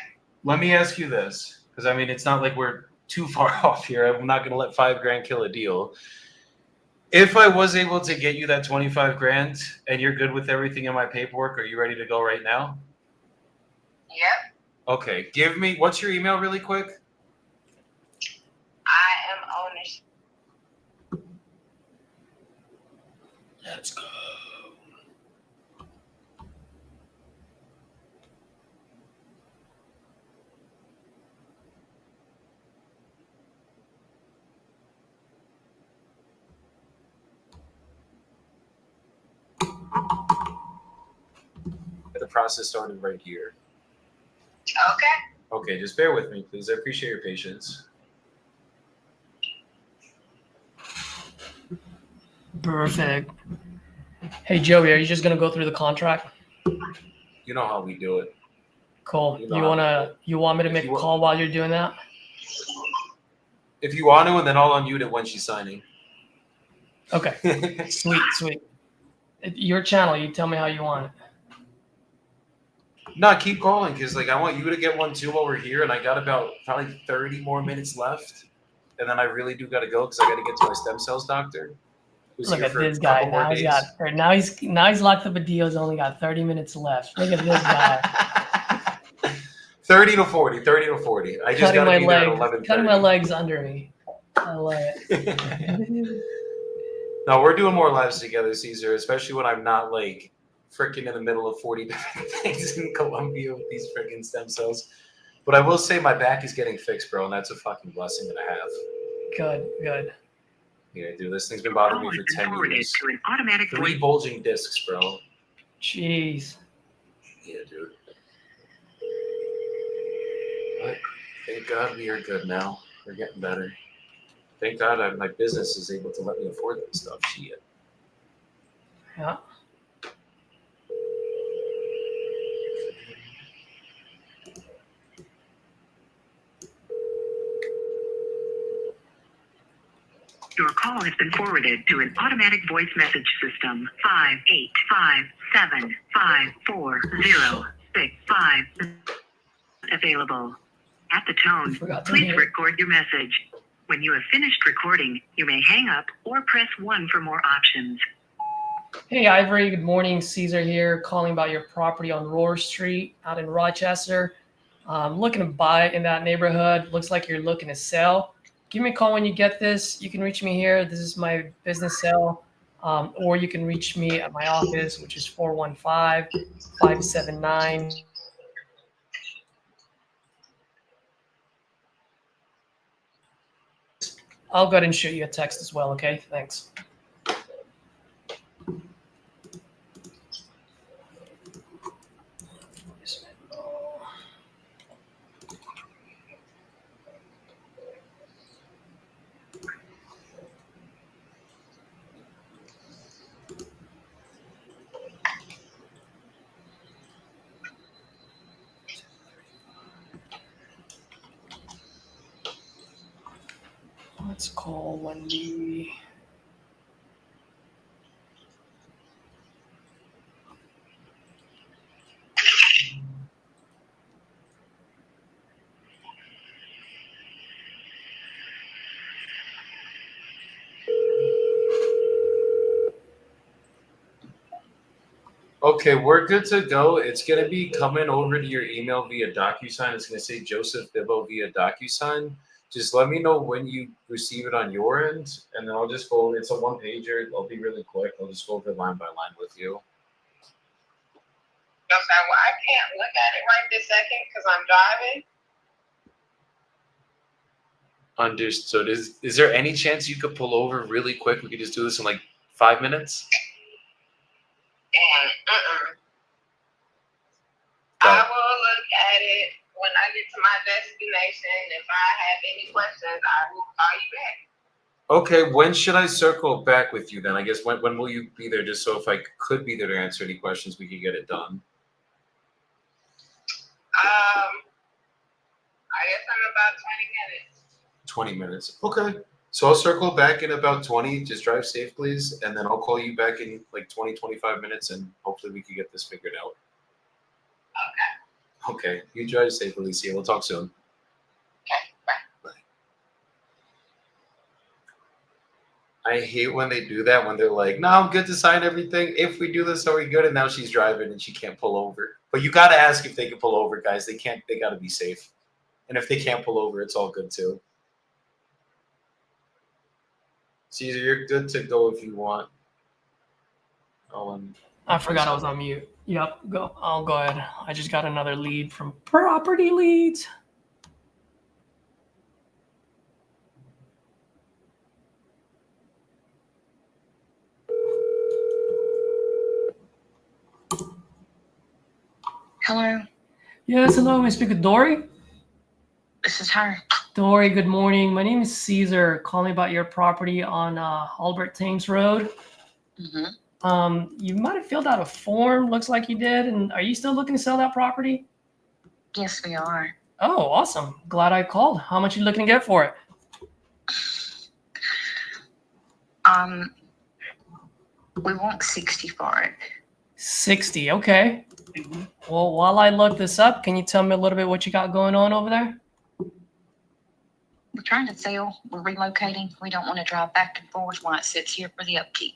Let me ask you this, because I mean, it's not like we're too far off here. I'm not going to let $5,000 kill a deal. If I was able to get you that 25 grand and you're good with everything in my paperwork, are you ready to go right now? Yep. Okay. What's your email really quick? I am ownership. Let's go. The process started right here. Okay. Okay, just bear with me, please. I appreciate your patience. Perfect. Hey Joey, are you just gonna go through the contract? You know how we do it. Cool. You know You want me to if make you a want- call while you're doing that? If you want to, and then I'll unmute it when she's signing. Okay. Sweet. Your channel. You tell me how you want it. No, keep calling because like I want you to get one too while we're here, and I got about probably 30 more minutes left, and then I really do got to go because I got to get to my stem cells doctor. Who's Look here at for this a guy. couple more days. Now he's locked up a deal. He's only got 30 minutes left. Look at this guy. 30 to 40. I just cutting got to my be there at legs. 11:30. Cutting my legs under me. I love it. No, we're doing more lives together, Caesar, especially when I'm not like freaking in the middle of 40 different things in Colombia with these freaking stem cells. But I will say my back is getting fixed, bro, and that's a fucking blessing and a half. Good. Yeah, dude, this thing's been bothering me for 10 years. To an automatic 3 bulging discs, bro. Jeez. Yeah, dude. But thank God we are good now. We're getting better. Thank God my business is able to let me afford this stuff. Shit. Yeah. Your call has been forwarded to an automatic voice message system. 585754065 available. At the tone, Forgot to please mute. record your message. When you have finished recording, you may hang up or press 1 for more options. Hey Ivory, good morning. Caesar here, calling about your property on Roar Street out in Rochester. Looking to buy in that neighborhood. Looks like you're looking to sell. Give me a call when you get this. You can reach me here. This is my business cell. Or you can reach me at my office, which is 415-579. I'll go ahead and shoot you a text as well, okay? Thanks. Let's call Wendy. Okay, we're good to go. It's gonna be coming over to your email via DocuSign. It's gonna say Joseph Bibbo via DocuSign. Just let me know when you receive it on your end, and then I'll just go. It's a one pager. I'll be really quick. I'll just go over line by line with you. Okay, well, I can't look at it right this second because I'm driving. Understood. Is there any chance you could pull over really quick? We could just do this in like 5 minutes. And I will look at it when I get to my destination. If I have any questions, I will call you back. Okay, when should I circle back with you then? I guess when will you be there? Just so if I could be there to answer any questions, we could get it done. I guess I'm about 20 minutes. 20 minutes. Okay. So I'll circle back in about 20. Just drive safe, please. And then I'll call you back in like 20, 25 minutes, and hopefully we can get this figured out. Okay. Okay. You drive safe, Alicia. We'll talk soon. Okay, bye. I hate when they do that, when they're like, no, I'm good to sign everything. If we do this, are we good? And now she's driving and she can't pull over. But you got to ask if they can pull over, guys. They can't. They got to be safe. And if they can't pull over, it's all good too. Caesar, you're good to go if you want. I forgot I was on mute. Yep, go. I'll go ahead. I just got another lead from Property Leads. Hello, Yes, hello. May I speak with Dory? this is her. Dory, good morning. My name is Caesar. Calling about your property on Albert Thames Road. You might have filled out a form. Looks like you did. And are you still looking to sell that property? Yes, we are. Oh, awesome. Glad I called. How much you looking to get for it? We want 60 for it. 60. Okay. Well, while I look this up, can you tell me a little bit what you got going on over there? We're trying to sell. We're relocating. We don't want to drive back and forth while it sits here for the upkeep.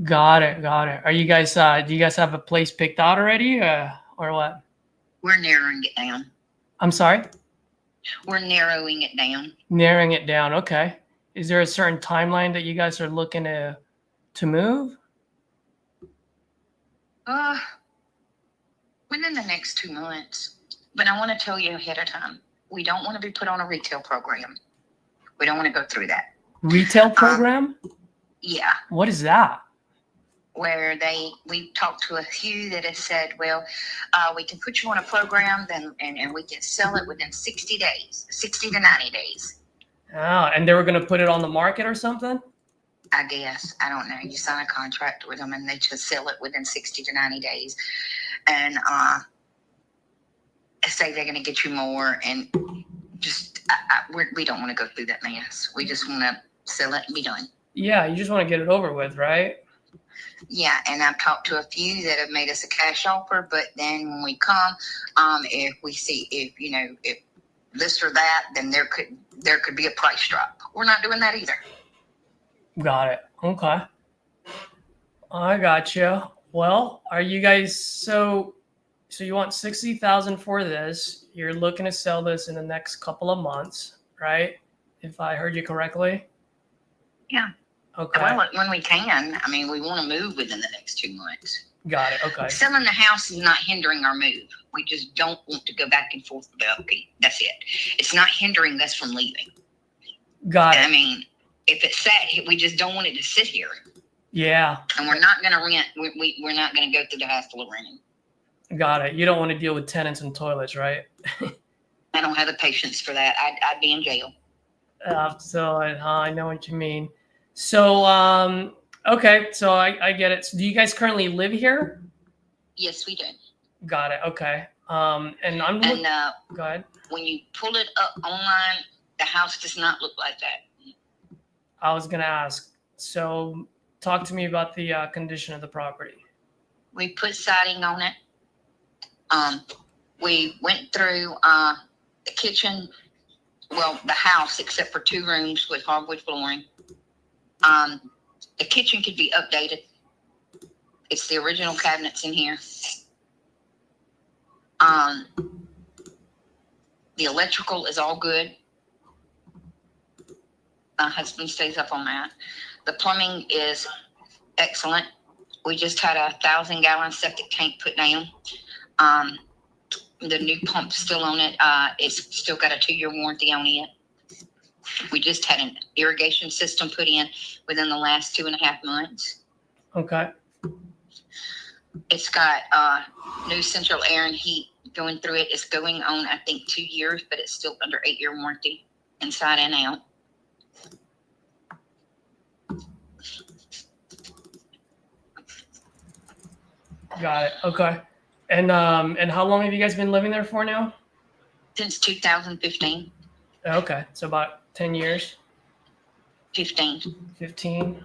Got it. Got it. Are you guys, do you guys have a place picked out already or what? We're narrowing it down. I'm sorry? We're narrowing it down. Narrowing it down. Okay. Is there a certain timeline that you guys are looking to move? Within the next 2 months. But I want to tell you ahead of time, we don't want to be put on a retail program. We don't want to go through that. Retail program? Yeah. What is that? Where we talked to a few that have said, well, we can put you on a program and we can sell it within 60 days, 60 to 90 days. Oh, and they were going to put it on the market or something? I guess. I don't know. You sign a contract with them and they just sell it within 60 to 90 days. And say they're going to get you more. And just, we don't want to go through that mess. We just want to sell it and be done. Yeah, you just want to get it over with, right? Yeah, and I've talked to a few that have made us a cash offer, but then when we come, if we see if this or that, then there could be a price drop. We're not doing that either. Got it. Okay. I got you. Well, are you guys so you want 60,000 for this? You're looking to sell this in the next couple of months, right? If I heard you correctly. Yeah. Okay. Well, when we can. I mean, we want to move within the next 2 months. Got it. Okay. Selling the house is not hindering our move. We just don't want to go back and forth with the upkeep. That's it. It's not hindering us from leaving. Got it. I mean, if it's sat, we just don't want it to sit here. Yeah. And we're not going to rent. We're not going to go through the hassle of renting. Got it. You don't want to deal with tenants and toilets, right? I don't have the patience for that. I'd be in jail. So I know what you mean. So, okay. So I get it. So do you guys currently live here? Yes, we do. Got it. Okay. And I'm And go ahead. when you pull it up online, the house does not look like that. I was going to ask. So talk to me about the condition of the property. We put siding on it. We went through the kitchen, well, the house, except for 2 rooms with hardwood flooring. The kitchen could be updated. It's the original cabinets in here. The electrical is all good. My husband stays up on that. The plumbing is excellent. We just had a 1,000-gallon septic tank put down. The new pump's still on it. It's still got a 2-year warranty on it. We just had an irrigation system put in within the last 2.5 months. Okay. It's got new central air and heat going through it. It's going on, I think, 2 years, but it's still under 8-year warranty inside and out. Got it. Okay. And how long have you guys been living there for now? Since 2015. Okay. So about 10 years. 15. 15.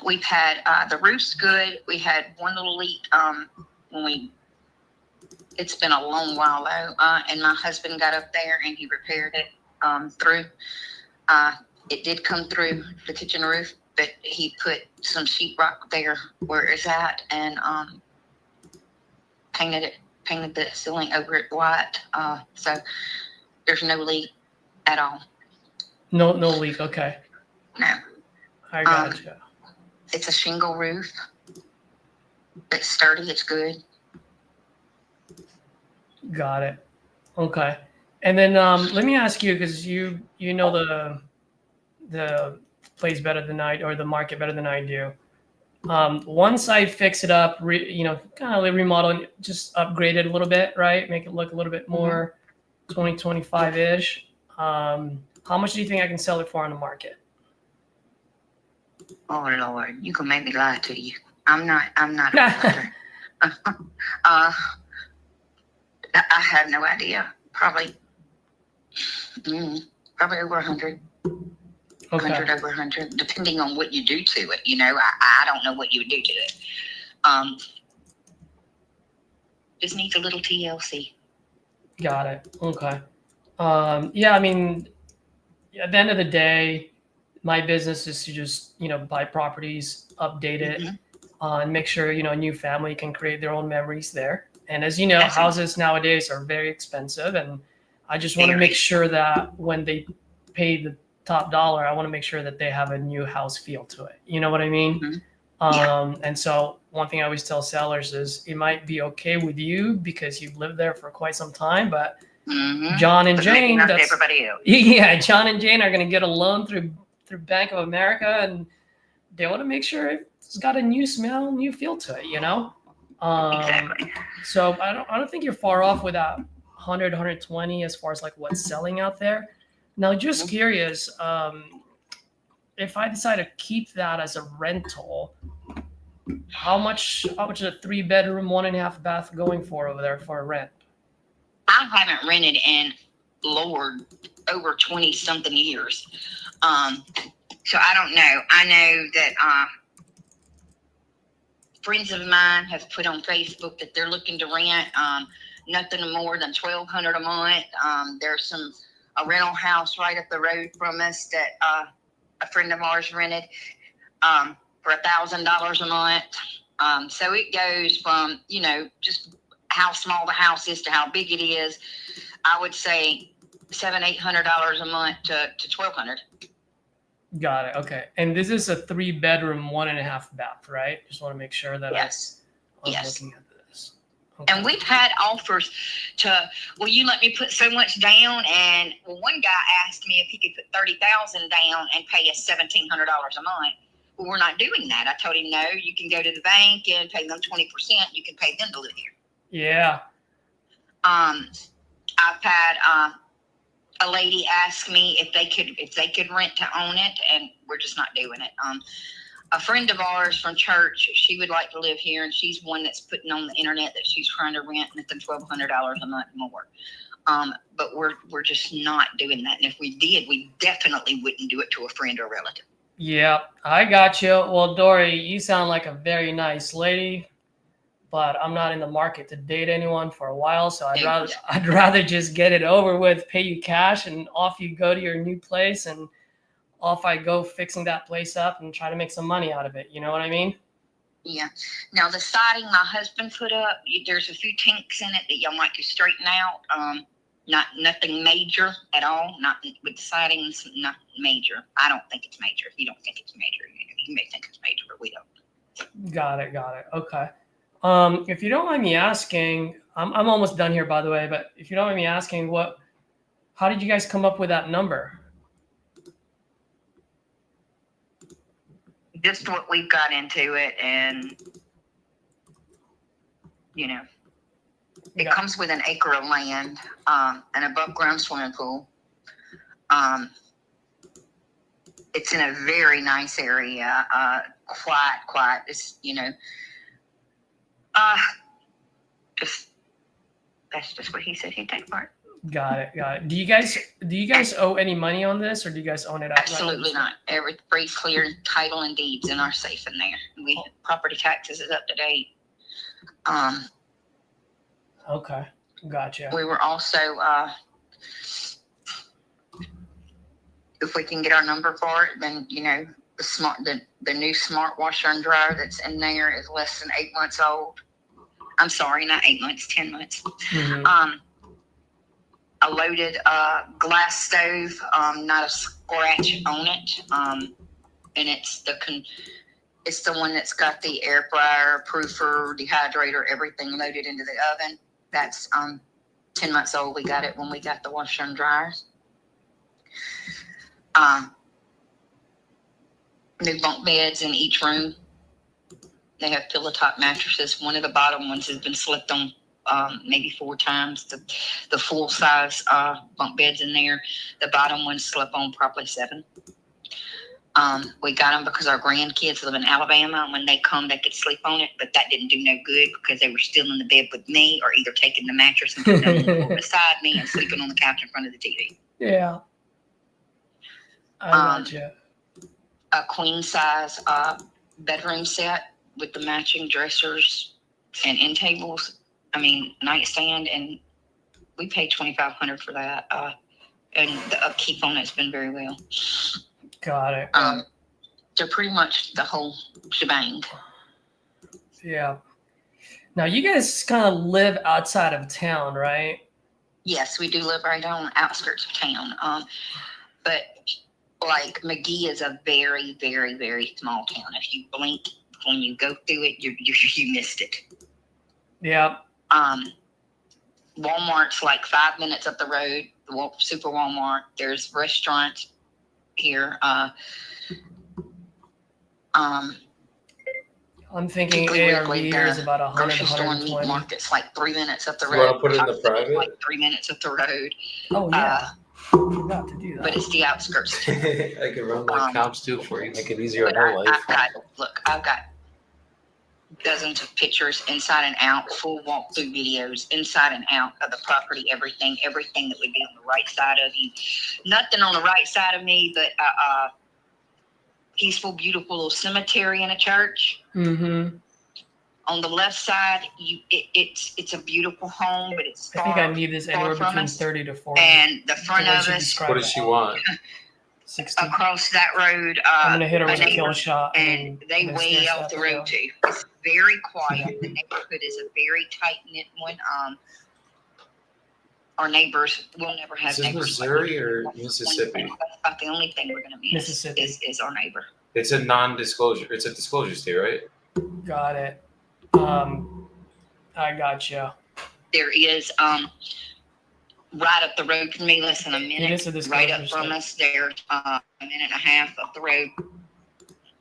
We've had the roof's good. We had one little leak it's been a long while though, and my husband got up there and he repaired it through. It did come through the kitchen roof, but he put some sheetrock there where it's at and painted the ceiling over it white. So there's no leak at all. No leak. Okay. No. I gotcha. It's a shingle roof. It's sturdy. It's good. Got it. Okay. And then let me ask you, because you know the place better than I, or the market better than I do. Once I fix it up, kind of remodel and just upgrade it a little bit, right? Make it look a little bit more 2025-ish. How much do you think I can sell it for on the market? Oh Lord, you can make me lie to you. I'm not a realtor. I have no idea. Probably over 100. Okay. 100 over 100, depending on what you do to it. I don't know what you would do to it. Just needs a little TLC. Got it. Okay. Yeah, I mean, at the end of the day, my business is to just, buy properties, update it, and make sure, a new family can create their own memories there. And as you know, Absolutely. houses nowadays are very expensive. And I just want to make sure that when they pay the top dollar, I want to make sure that they have a new house feel to it. You know what I mean? And so one thing I always tell sellers is it might be okay with you because you've lived there for quite some time, but John and Jane, not that's everybody else. Yeah, John and Jane are going to get a loan through Bank of America, and they want to make sure it's got a new smell, new feel to it. Exactly. So I don't think you're far off with that 100, 120 as far as like what's selling out there. Now, just curious, if I decide to keep that as a rental, how much is a 3-bedroom, 1.5 bath going for over there for a rent? I haven't rented in, Lord, over 20 something years. So I don't know. I know that friends of mine have put on Facebook that they're looking to rent nothing more than $1,200 a month. There's a rental house right up the road from us that a friend of ours rented for $1,000 a month. So it goes from, just how small the house is to how big it is. I would say $700-800 a month to $1,200. Got it. Okay. And this is a 3-bedroom, 1.5 bath, right? Just want to make sure that Yes. I'm Yes. looking at this. Okay. And we've had offers to, will you let me put so much down? And one guy asked me if he could put $30,000 down and pay us $1,700 a month. Well, we're not doing that. I told him, no, you can go to the bank and pay them 20%. You can pay them to live here. Yeah. I've had a lady ask me if they could rent to own it, and we're just not doing it. A friend of ours from church, she would like to live here, and she's one that's putting on the internet that she's trying to rent nothing $1,200 a month more. But we're just not doing that. And if we did, we definitely wouldn't do it to a friend or relative. Yeah, I got you. Well, Dory, you sound like a very nice lady, but I'm not in the market to date anyone for a while, so I'd rather just get it over with, pay you cash, and off you go to your new place, and off I go fixing that place up and try to make some money out of it. You know what I mean? Yeah. Now the siding my husband put up, there's a few kinks in it that y'all might could straighten out. Nothing major at all. Not with the siding, not major. I don't think it's major. If you don't think it's major, you may think it's major, but we don't. Got it. Okay. If you don't mind me asking, I'm almost done here, by the way, but if you don't mind me asking, how did you guys come up with that number? Just what we've got into it, and it comes with an acre of land, an above ground swimming pool. It's in a very nice area, quiet. It's that's just what he said he'd take part. Got it. Do you guys owe any money on this, or do you guys own it outright? Absolutely not. Every free, clear title and deeds in our safe in there. Property taxes is up to date. Okay, gotcha. We were also, if we can get our number for it, then the new smart washer and dryer that's in there is less than 8 months old. I'm sorry, not 8 months, 10 months. Mm-hmm. A loaded glass stove, not a scratch on it, and it's It's the one that's got the air fryer, proofer, dehydrator, everything loaded into the oven. That's 10 months old. We got it when we got the washer and dryer. New bunk beds in each room. They have pillow top mattresses. One of the bottom ones has been slept on maybe 4 times. The full size bunk beds in there. The bottom one slept on probably 7. We got them because our grandkids live in Alabama. And when they come, they could sleep on it, but that didn't do no good because they were still in the bed with me, or either taking the mattress and putting it on the floor beside me and sleeping on the couch in front of the TV. Yeah. I gotcha. A queen size bedroom set with the matching dressers and end tables. I mean, nightstand, and we paid $2,500 for that. And the upkeep on it's been very well. Got it. So pretty much the whole shebang. Yeah. Now you guys kind of live outside of town, right? Yes, we do live right on the outskirts of town. But like McGee is a very, very, very small town. If you blink when you go through it, you missed it. Yeah. Walmart's like 5 minutes up the road. The Super Walmart. There's restaurants here. I'm thinking Piggly ARV Wiggly, here is about 100, grocery store and meat 120. market's like 3 minutes up the You road. wanna put it in the Costco's private? Like 3 minutes up the road. Oh yeah. Forgot to do But that. it's the outskirts. I can run my comps too for you. Make it easier on her life. I've got dozens of pictures inside and out, full walkthrough videos inside and out of the property, everything that would be on the right side of you. Nothing on the right side of me, but peaceful, beautiful little cemetery and a church. Mm-hmm. On the left side, it's a beautiful home, but it's I far. think I need this anywhere from between us. 30 to 40. And the front The way of she us, described What does it. she want? 60. across that road, I'm gonna hit her a with a kill neighbor, shot. and they then way snare off step the her road down. too. It's very quiet. The neighborhood is a very tight knit one. Our neighbors will never have Is this neighbors. Missouri or That's Mississippi? That's about the only thing we're gonna miss. Mississippi. Is our neighbor. It's a non-disclosure. It's a disclosure state, right? Got it. I gotcha. There is right up the road from me, less than a minute. It is a disclosure Right up from state. us, there's a minute and a half up the road.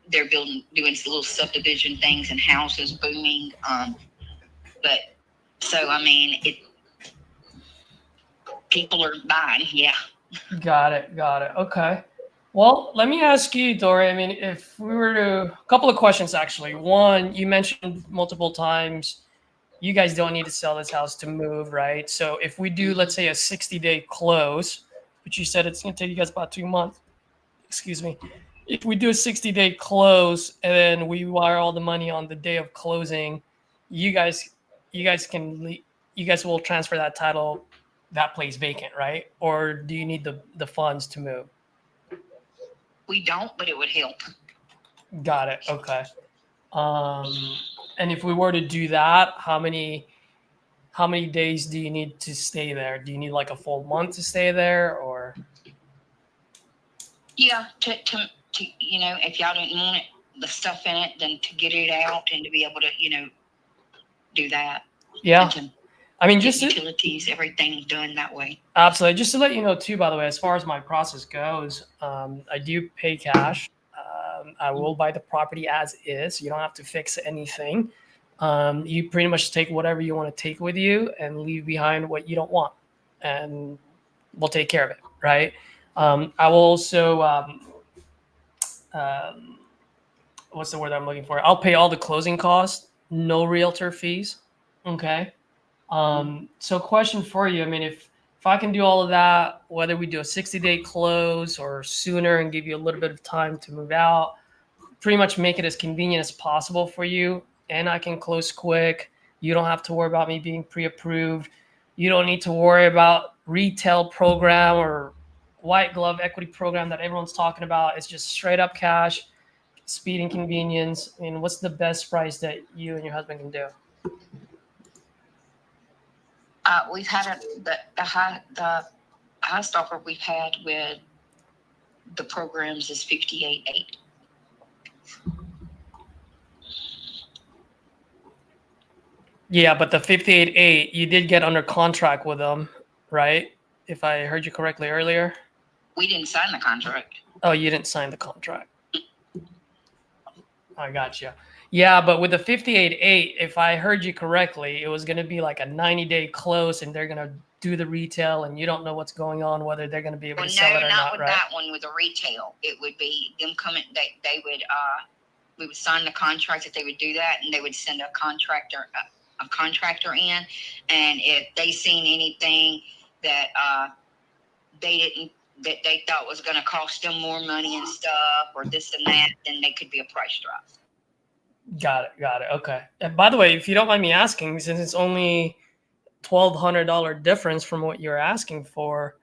They're doing little subdivision things and houses booming. But so I mean, people are buying, yeah. Got it. Okay. Well, let me ask you, Dory. I mean, if we were to, a couple of questions actually. One, you mentioned multiple times you guys don't need to sell this house to move, right? So if we do, let's say, a 60-day close, which you said it's going to take you guys about 2 months, excuse me. If we do a 60-day close and then we wire all the money on the day of closing, you guys will transfer that title, that place vacant, right? Or do you need the funds to move? We don't, but it would help. Got it. Okay. And if we were to do that, how many days do you need to stay there? Do you need like a full month to stay there, or? Yeah, to if y'all didn't want the stuff in it, then to get it out and to be able to, do that. Yeah. And to I mean, get just to, utilities, everything done that way. absolutely. Just to let you know too, by the way, as far as my process goes, I do pay cash. I will buy the property as is. You don't have to fix anything. You pretty much take whatever you want to take with you and leave behind what you don't want, and we'll take care of it, right? I will also, what's the word I'm looking for? I'll pay all the closing costs, no realtor fees. Okay. So question for you. I mean, if I can do all of that, whether we do a 60-day close or sooner and give you a little bit of time to move out, pretty much make it as convenient as possible for you. And I can close quick. You don't have to worry about me being pre-approved. You don't need to worry about retail program or white glove equity program that everyone's talking about. It's just straight up cash, speed and convenience. I mean, what's the best price that you and your husband can do? We've had the highest offer we've had with the programs is 58.8. Yeah, but the 58.8, you did get under contract with them, right? If I heard you correctly earlier. We didn't sign the contract. Oh, you didn't sign the contract. I got you. Yeah, but with the 58.8, if I heard you correctly, it was going to be like a 90-day close, and they're going to do the retail, and you don't know what's going on, whether they're going to be able Well, to sell no, it or not not, with right? that one. With the retail, it would be them coming. They would we would sign the contract that they would do that, and they would send a contractor in, and if they seen anything that they didn't that they thought was going to cost them more money and stuff, or this and that, then they could be a price drop. Got it. Okay. And by the way, if you don't mind me asking, since it's only $1,200 difference from what you're asking for,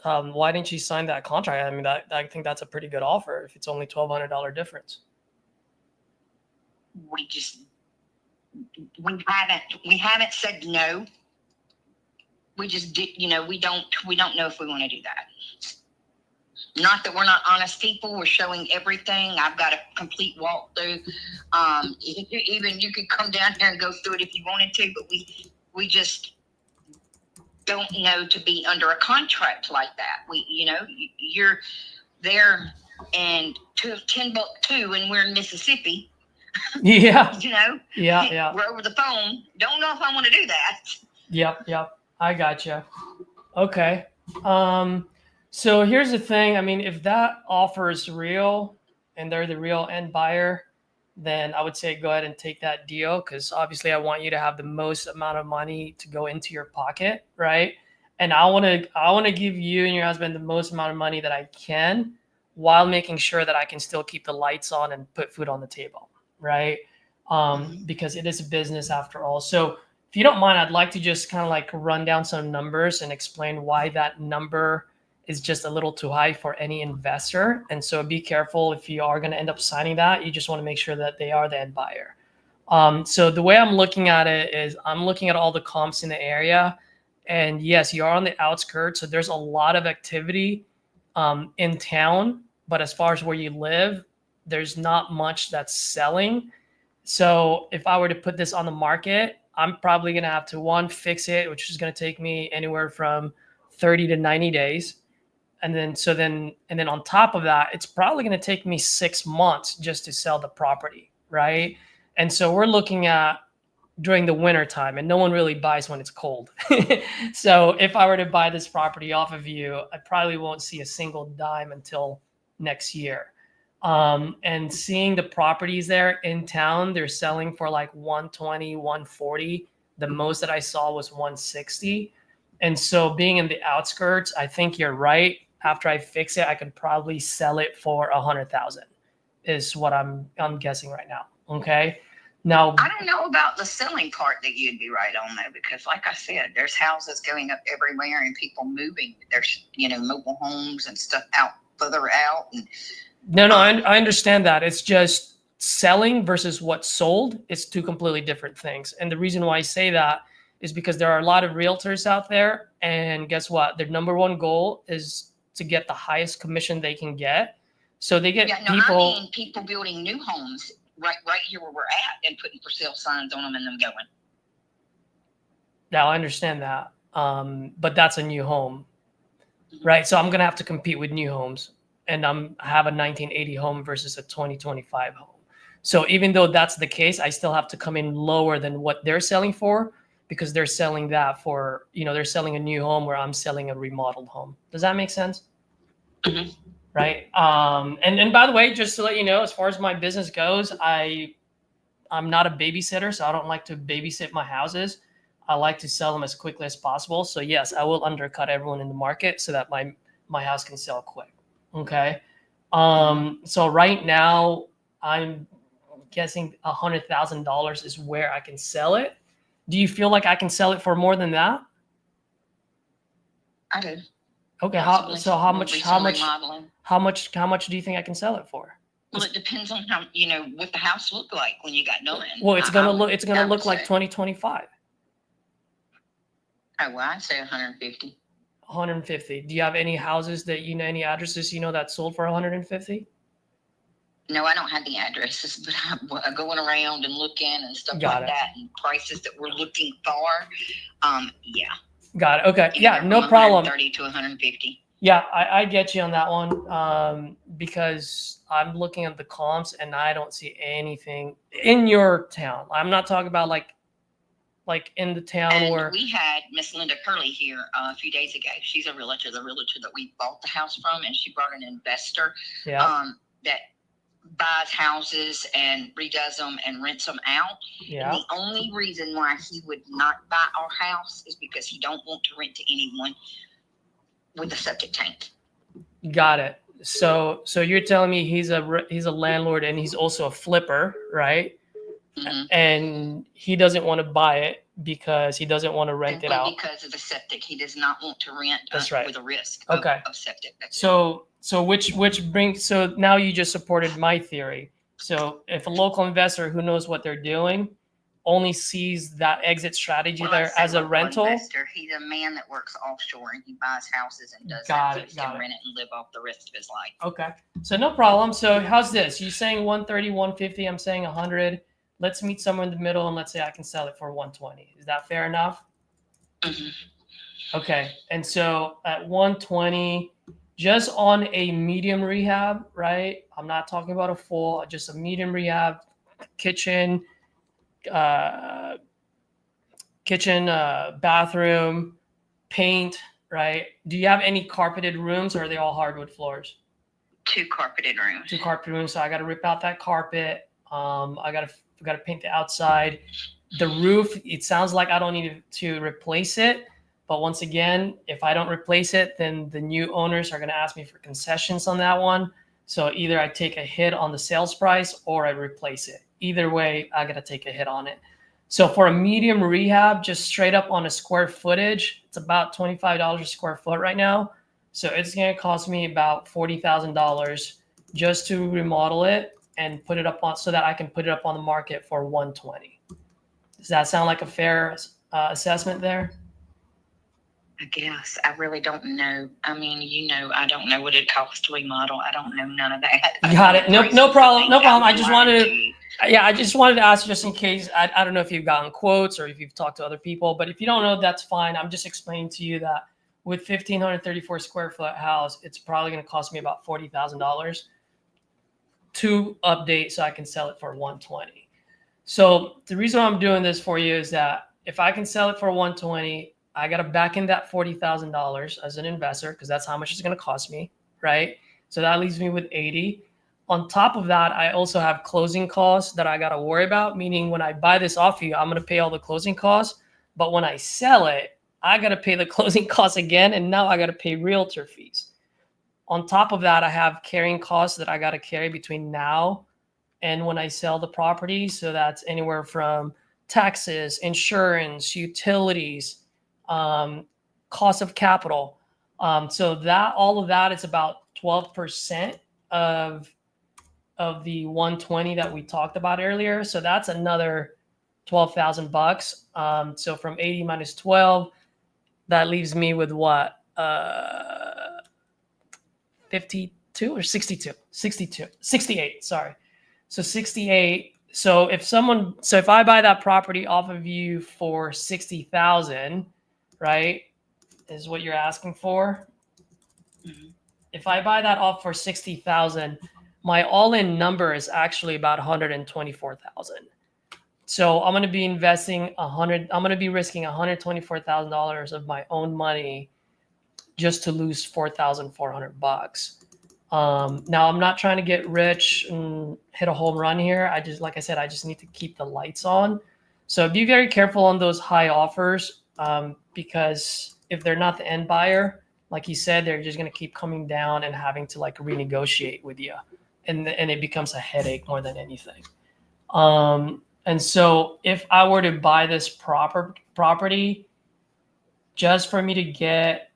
why didn't you sign that contract? I mean, I think that's a pretty good offer if it's only $1,200 difference. We haven't said no. We just did, we don't know if we want to do that. Not that we're not honest people. We're showing everything. I've got a complete walkthrough. Even you could come down here and go through it if you wanted to, but we just don't know to be under a contract like that. You're there and Timbuktu, and we're in Mississippi. Yeah. Yeah. We're over the phone. Don't know if I want to do that. Yep. I gotcha. Okay. So here's the thing. I mean, if that offer is real and they're the real end buyer, then I would say go ahead and take that deal, because obviously I want you to have the most amount of money to go into your pocket, right? And I want to give you and your husband the most amount of money that I can, while making sure that I can still keep the lights on and put food on the table, right? Because it is a business after all. So if you don't mind, I'd like to just kind of like run down some numbers and explain why that number is just a little too high for any investor. And so be careful if you are going to end up signing that. You just want to make sure that they are the end buyer. So the way I'm looking at it is I'm looking at all the comps in the area. And yes, you are on the outskirts. So there's a lot of activity in town. But as far as where you live, there's not much that's selling. So if I were to put this on the market, I'm probably going to have to fix it, which is going to take me anywhere from 30 to 90 days. And then on top of that, it's probably going to take me 6 months just to sell the property, right? And so we're looking at during the winter time, and no one really buys when it's cold. So if I were to buy this property off of you, I probably won't see a single dime until next year. And seeing the properties there in town, they're selling for like 120, 140. The most that I saw was 160. And so being in the outskirts, I think you're right. After I fix it, I could probably sell it for 100,000 is what I'm guessing right now. Okay. Now, I don't know about the selling part that you'd be right on though, because like I said, there's houses going up everywhere and people moving. There's, mobile homes and stuff further out. And no, I understand that. It's just selling versus what's sold. It's two completely different things. And the reason why I say that is because there are a lot of realtors out there, and guess what? Their number one goal is to get the highest commission they can get. So they get I mean people building new homes right here where we're at and putting for sale signs on them and them going. Now I understand that, but that's a new home, right? So I'm going to have to compete with new homes, and I have a 1980 home versus a 2025 home. So even though that's the case, I still have to come in lower than what they're selling for, because they're selling that for, they're selling a new home where I'm selling a remodeled home. Does that make sense? Mm-hmm. Right. And by the way, just to let you know, as far as my business goes, I'm not a babysitter, so I don't like to babysit my houses. I like to sell them as quickly as possible. So yes, I will undercut everyone in the market so that my house can sell quick. Okay. So right now I'm guessing $100,000 is where I can sell it. Do you feel like I can sell it for more than that? I do. Okay. How much do you think I can sell it for? Well, it depends on how, what the house looked like when you got done. Well, it's gonna look like 2025. Oh, well, I'd say 150. 150. Do you have any houses that any addresses that sold for 150? No, I don't have the addresses, but I'm going around and looking and stuff Got like it. that, and prices that we're looking for. Yeah. Got it. Okay. Yeah, Anywhere no from problem. 130 to 150. Yeah, I get you on that one. Because I'm looking at the comps and I don't see anything in your town. I'm not talking about like in the town And where we had Miss Linda Curley here a few days ago. She's a realtor, the realtor that we bought the house from, and she brought an investor yeah, that buys houses and redoes them and rents them out. yeah. And the only reason why he would not buy our house is because he don't want to rent to anyone with a septic tank. Got it. So you're telling me he's a landlord and he's also a flipper, right? Mm-hmm. And he doesn't want to buy it because he doesn't want to rent it out. Because of the septic, he does not want to rent That's right. with a risk Okay. of septic. That's it. So which brings, so now you just supported my theory. So if a local investor who knows what they're doing only sees that exit strategy Well, I there say as a local rental, investor. He's a man that works offshore and he buys houses and does Got that it, so he got can it. rent it and live off the rest of his life. okay. So no problem. So how's this? You saying 130, 150, I'm saying 100. Let's meet somewhere in the middle and let's say I can sell it for 120. Is that fair enough? Mhm. Okay. And so at 120, just on a medium rehab, right? I'm not talking about a full, just a medium rehab, kitchen, bathroom, paint, right? Do you have any carpeted rooms or are they all hardwood floors? 2 carpeted rooms. 2 carpet rooms. So I got to rip out that carpet. I got to paint the outside. The roof, it sounds like I don't need to replace it. But once again, if I don't replace it, then the new owners are going to ask me for concessions on that one. So either I take a hit on the sales price or I replace it. Either way, I got to take a hit on it. So for a medium rehab, just straight up on a square footage, it's about $25 a square foot right now. So it's going to cost me about $40,000 just to remodel it and put it up on, so that I can put it up on the market for 120. Does that sound like a fair assessment there? I guess. I really don't know. I mean, I don't know what it costs to remodel. I don't know none of that. Got it. No problem. No problem. I just wanted to. I just wanted to ask just in case. I don't know if you've gotten quotes or if you've talked to other people, but if you don't know, that's fine. I'm just explaining to you that with 1,534 square foot house, it's probably going to cost me about $40,000 to update so I can sell it for 120. So the reason I'm doing this for you is that if I can sell it for 120, I got to back in that $40,000 as an investor because that's how much it's going to cost me, right? So that leaves me with 80. On top of that, I also have closing costs that I got to worry about, meaning when I buy this off you, I'm going to pay all the closing costs. But when I sell it, I got to pay the closing costs again, and now I got to pay realtor fees. On top of that, I have carrying costs that I got to carry between now and when I sell the property. So that's anywhere from taxes, insurance, utilities, cost of capital. So that all of that is about 12% of the 120 that we talked about earlier. So that's another $12,000. So from 80 minus 12, that leaves me with what? 52 or 62? 68. Sorry. So 68. So if I buy that property off of you for 60,000, right, is what you're asking for. Mhm. If I buy that off for 60,000, my all-in number is actually about 124,000. So I'm going to be investing I'm going to be risking $124,000 of my own money just to lose $4,400. Now I'm not trying to get rich and hit a home run here. Like I said, I just need to keep the lights on. So be very careful on those high offers, because if they're not the end buyer, like you said, they're just going to keep coming down and having to like renegotiate with you. And it becomes a headache more than anything. And so if I were to buy this property just for me to get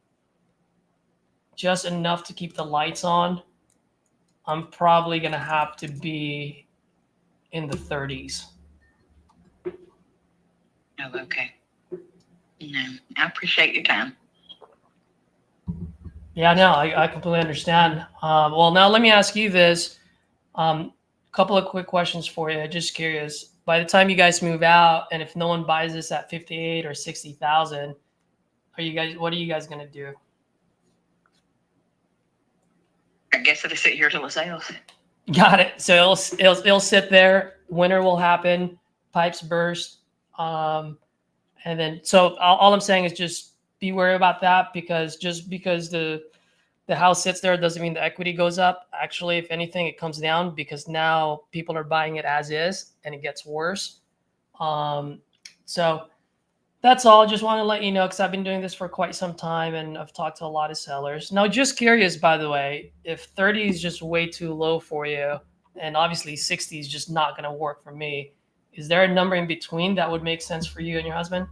just enough to keep the lights on, I'm probably going to have to be in the 30s. Oh, okay. No, I appreciate your time. Yeah, no, I completely understand. Well, now let me ask you this. couple of quick questions for you. Just curious. By the time you guys move out, and if no one buys this at 58 or 60,000, what are you guys gonna do? I guess it'll sit here till it sells. Got it. So it'll sit there. Winter will happen. Pipes burst. And then so all I'm saying is just be wary about that, because just because the house sits there doesn't mean the equity goes up. Actually, if anything, it comes down, because now people are buying it as is and it gets worse. So that's all. Just want to let you know, because I've been doing this for quite some time and I've talked to a lot of sellers. Now, just curious, by the way, if 30 is just way too low for you, and obviously 60 is just not going to work for me, is there a number in between that would make sense for you and your husband?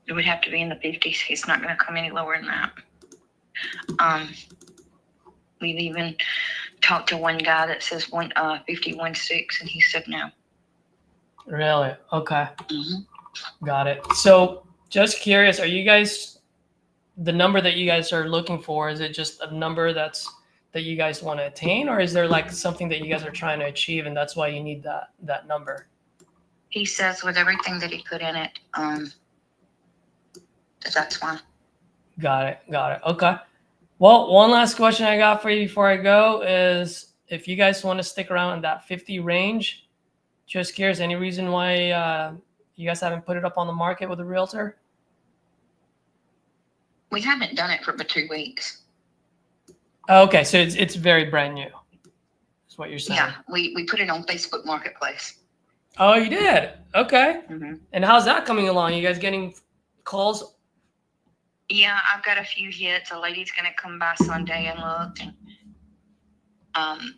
It would have to be in the 50s. He's not going to come any lower than that. We've even talked to one guy that says 51.6, and he said no. Really? Okay. Mm-hmm. Got it. So just curious, are you guys, the number that you guys are looking for, is it just a number that you guys want to attain, or is there like something that you guys are trying to achieve and that's why you need that number? He says with everything that he put in it, that's why. Got it. Okay. Well, one last question I got for you before I go is, if you guys want to stick around in that 50 range, just curious, any reason why you guys haven't put it up on the market with a realtor? We haven't done it for but 2 weeks. Okay, so it's very brand new. That's what you're saying. Yeah, we put it on Facebook Marketplace. Oh, you did? Okay. Mm-hmm. And how's that coming along? You guys getting calls? Yeah, I've got a few hits. A lady's gonna come by Sunday and look, and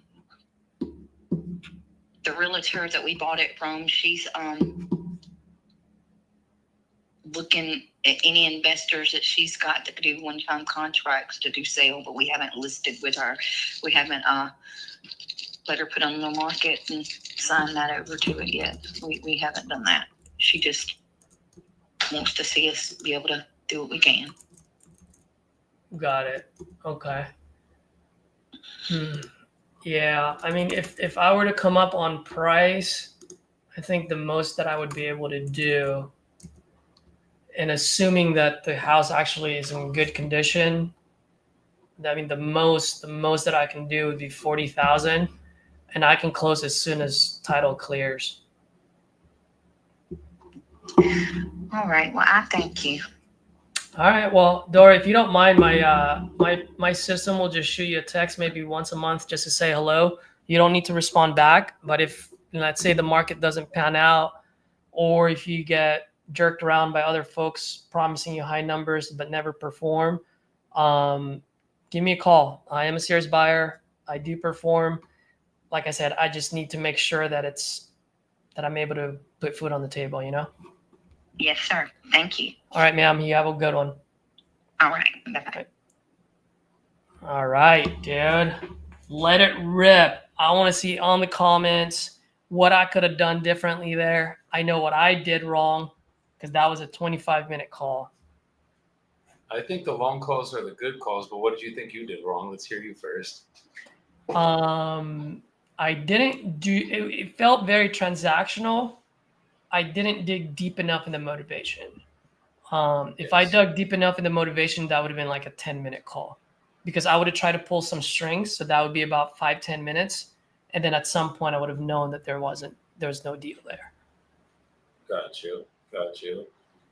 the realtor that we bought it from, she's looking at any investors that she's got that do one-time contracts to do sale, but we haven't listed with her. We haven't let her put on the market and sign that over to it yet. We haven't done that. She just wants to see us be able to do what we can. Got it. Okay. Yeah, I mean, if I were to come up on price, I think the most that I would be able to do, and assuming that the house actually is in good condition, I mean, the most that I can do would be 40,000, and I can close as soon as title clears. All right. Well, I thank you. All right. Well, Dora, if you don't mind, my system will just shoot you a text maybe once a month just to say hello. You don't need to respond back, but if, let's say, the market doesn't pan out, or if you get jerked around by other folks promising you high numbers but never perform, give me a call. I am a serious buyer. I do perform. Like I said, I just need to make sure that I'm able to put food on the table, you know? Yes, sir. Thank you. All right, ma'am. You have a good one. All right. Bye-bye. All right, dude. Let it rip. I want to see on the comments what I could have done differently there. I know what I did wrong, because that was a 25-minute call. I think the long calls are the good calls, but what did you think you did wrong? Let's hear you first. I didn't do it. It felt very transactional. I didn't dig deep enough in the motivation. If I dug deep enough in the motivation, that would have been like a 10-minute call, because I would have tried to pull some strings. So that would be about 5-10 minutes. And then at some point I would have known that there was no deal there. Got you.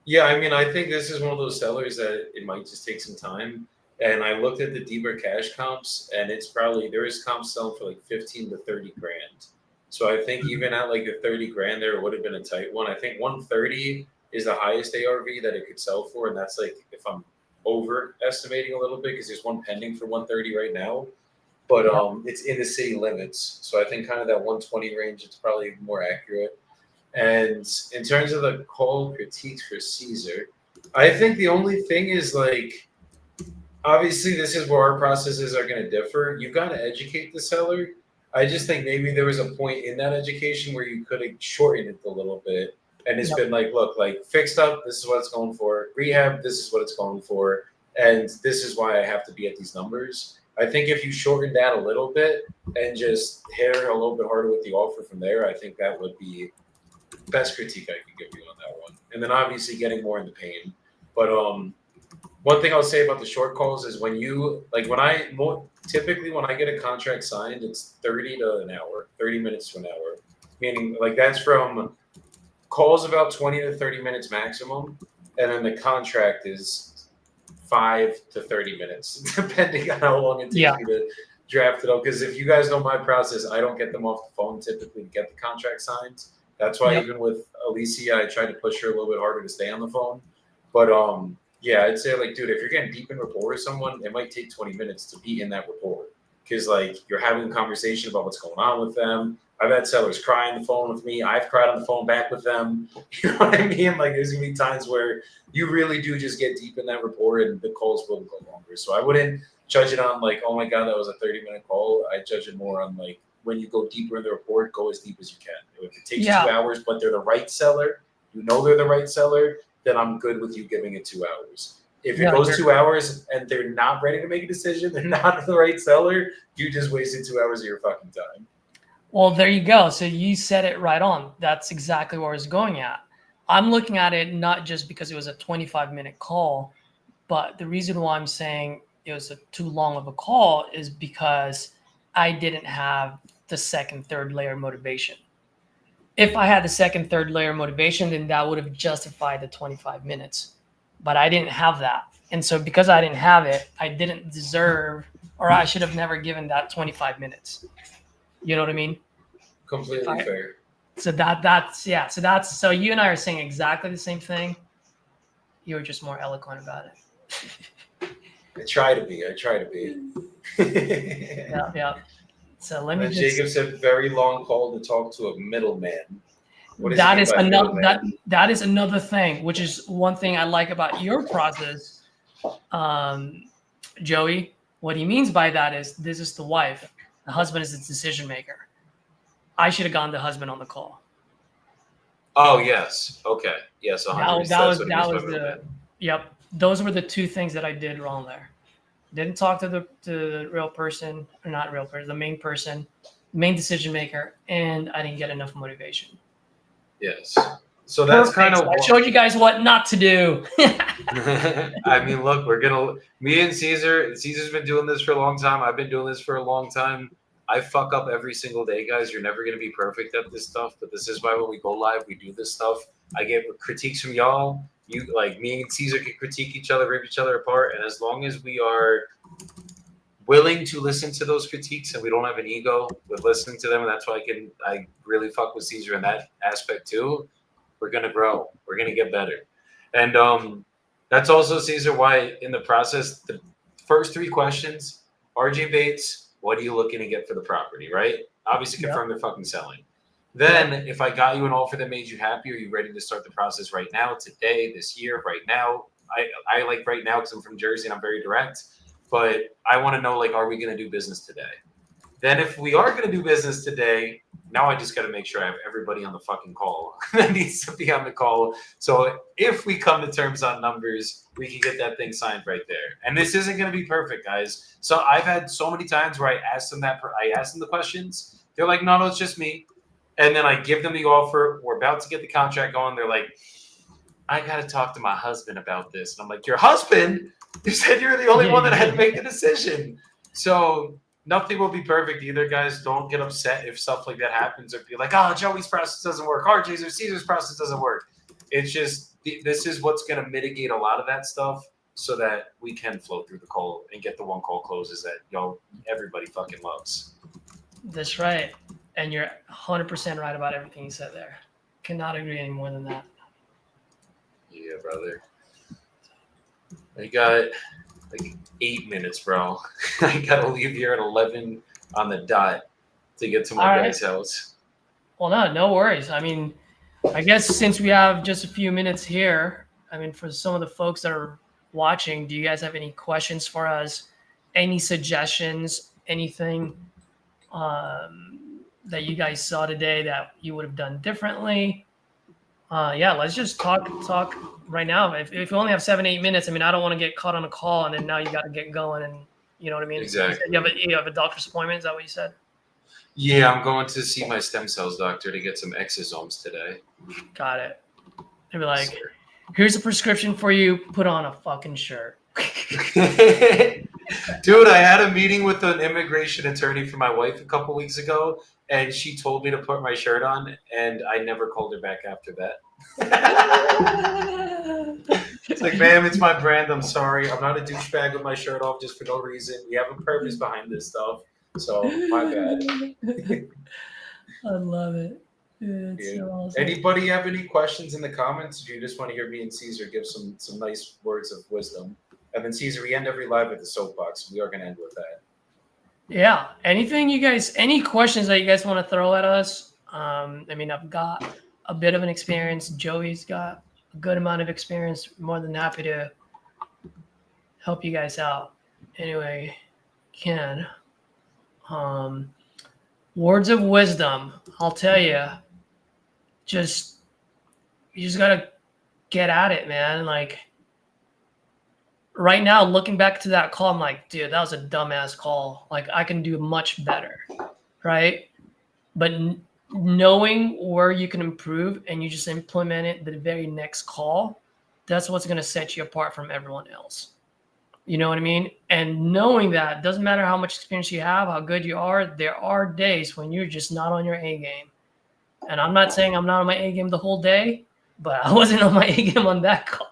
Yeah, I mean, I think this is one of those sellers that it might just take some time. And I looked at the deeper cash comps, and there is comps selling for like 15 to 30 grand. So I think even at like the 30 grand there, it would have been a tight one. I think 130 is the highest ARV that it could sell for. And that's like, if I'm overestimating a little bit, because there's one pending for 130 right now, but it's in the city limits. So I think kind of that 120 range, it's probably more accurate. And in terms of the call critiques for Caesar, I think the only thing is, like, obviously this is where our processes are going to differ. You've got to educate the seller. I just think maybe there was a point in that education where you could have shortened it a little bit And it's Yep. been like, look, like fixed up, this is what it's going for. Rehab, this is what it's going for. And this is why I have to be at these numbers. I think if you shorten that a little bit and just hit her a little bit harder with the offer from there, I think that would be the best critique I could give you on that one. And then obviously getting more into pain. But one thing I'll say about the short calls is typically when I get a contract signed, it's 30 to an hour, 30 minutes to an hour. Meaning like that's from calls about 20 to 30 minutes maximum. And then the contract is 5 to 30 minutes, depending on how long it takes me to draft it up. Because if you guys know my process, I don't get them off the phone typically to get the contract signed. That's why even with Alicia, I tried to push her a little bit harder to stay on the phone. But yeah, I'd say like, dude, if you're getting deep in rapport with someone, it might take 20 minutes to be in that rapport. Because like you're having a conversation about what's going on with them. I've had sellers cry on the phone with me. I've cried on the phone back with them. You know what I mean? Like there's gonna be times where you really do just get deep in that rapport and the calls will go longer. So I wouldn't judge it on like, oh my God, that was a 30-minute call. I judge it more on like when you go deeper in the report, go as deep as you can. If it takes 2 hours, but they're the right seller, you know they're the right seller, then I'm good with you giving it 2 hours. If it goes 2 hours and they're not ready to make a decision, they're not the right seller, you just wasted 2 hours of your fucking time. Well, there you go. So you said it right on. That's exactly where I was going at. I'm looking at it not just because it was a 25-minute call, but the reason why I'm saying it was too long of a call is because I didn't have the second, third layer motivation. If I had the second, third layer motivation, then that would have justified the 25 minutes. But I didn't have that. And so because I didn't have it, I didn't deserve, or I should have never given that 25 minutes. You know what I mean? Completely fair. So so you and I are saying exactly the same thing. You were just more eloquent about it. I try to be. Yeah. So let me just. Jacob said very long call to talk to a middleman. That is another thing, which is one thing I like about your process, Joey. What he means by that is this is the wife. The husband is the decision maker. I should have gone the husband on the call. Oh yes. Okay. Yes. 100%. Yep. Those were the two things that I did wrong there. Didn't talk to the real person, or not real person, the main person, main decision maker, and I didn't get enough motivation. Yes. So that's kind of. I showed you guys what not to do. I mean, look, me and Caesar's been doing this for a long time. I've been doing this for a long time. I fuck up every single day, guys. You're never going to be perfect at this stuff, but this is why when we go live, we do this stuff. I get critiques from y'all. You like me and Caesar can critique each other, rip each other apart. And as long as we are willing to listen to those critiques and we don't have an ego with listening to them, and that's why I really fuck with Caesar in that aspect too, we're going to grow. We're going to get better. And that's also, Caesar, why in the process, the first 3 questions, RJ Bates, what are you looking to get for the property, right? Obviously confirm they're fucking selling. Then if I got you an offer that made you happy, are you ready to start the process right now, today, this year, right now? I like right now because I'm from Jersey and I'm very direct, but I want to know, like, are we going to do business today? Then if we are going to do business today, now I just got to make sure I have everybody on the fucking call that needs to be on the call. So if we come to terms on numbers, we can get that thing signed right there. And this isn't going to be perfect, guys. So I've had so many times where I ask them the questions. They're like, no, it's just me. And then I give them the offer. We're about to get the contract going. They're like, I got to talk to my husband about this. And I'm like, your husband? You said you're the only one that had to make the decision. So nothing will be perfect either, guys. Don't get upset if stuff like that happens or be like, oh, Joey's process doesn't work. RJ's or Caesar's process doesn't work. It's just, this is what's going to mitigate a lot of that stuff so that we can flow through the call and get the one call closes that everybody fucking loves. That's right. And you're 100% right about everything you said there. Cannot agree any more than that. Yeah, brother. I got like 8 minutes, bro. I gotta leave here at 11 on the dot to get to my guy's house. Well, no worries. I mean, I guess since we have just a few minutes here, I mean, for some of the folks that are watching, do you guys have any questions for us? Any suggestions? Anything that you guys saw today that you would have done differently? Yeah, let's just talk right now. If we only have 7-8 minutes, I mean, I don't want to get caught on a call and then now you got to get going, and you know what I mean. Exactly. You have a doctor's appointment. Is that what you said? Yeah, I'm going to see my stem cells doctor to get some exosomes today. Got it. They'd be like, Sir. here's a prescription for you. Put on a fucking shirt. Dude, I had a meeting with an immigration attorney for my wife a couple weeks ago, and she told me to put my shirt on, and I never called her back after that. It's like, ma'am, it's my brand. I'm sorry. I'm not a douchebag with my shirt off just for no reason. We have a purpose behind this stuff. So, my bad. I love it. It's Yeah. so awesome. Anybody have any questions in the comments? Do you just want to hear me and Caesar give some nice words of wisdom? And then Caesar, we end every live with the soapbox. We are going to end with that. Yeah. Anything you guys, any questions that you guys want to throw at us? I mean, I've got a bit of an experience. Joey's got a good amount of experience. More than happy to help you guys out. Anyway, Ken, words of wisdom. I'll tell you, you just gotta get at it, man. Like right now, looking back to that call, I'm like, dude, that was a dumbass call. Like I can do much better, right? But knowing where you can improve and you just implement it the very next call, that's what's gonna set you apart from everyone else. You know what I mean? And knowing that doesn't matter how much experience you have, how good you are, there are days when you're just not on your A game. And I'm not saying I'm not on my A game the whole day, but I wasn't on my A game on that call.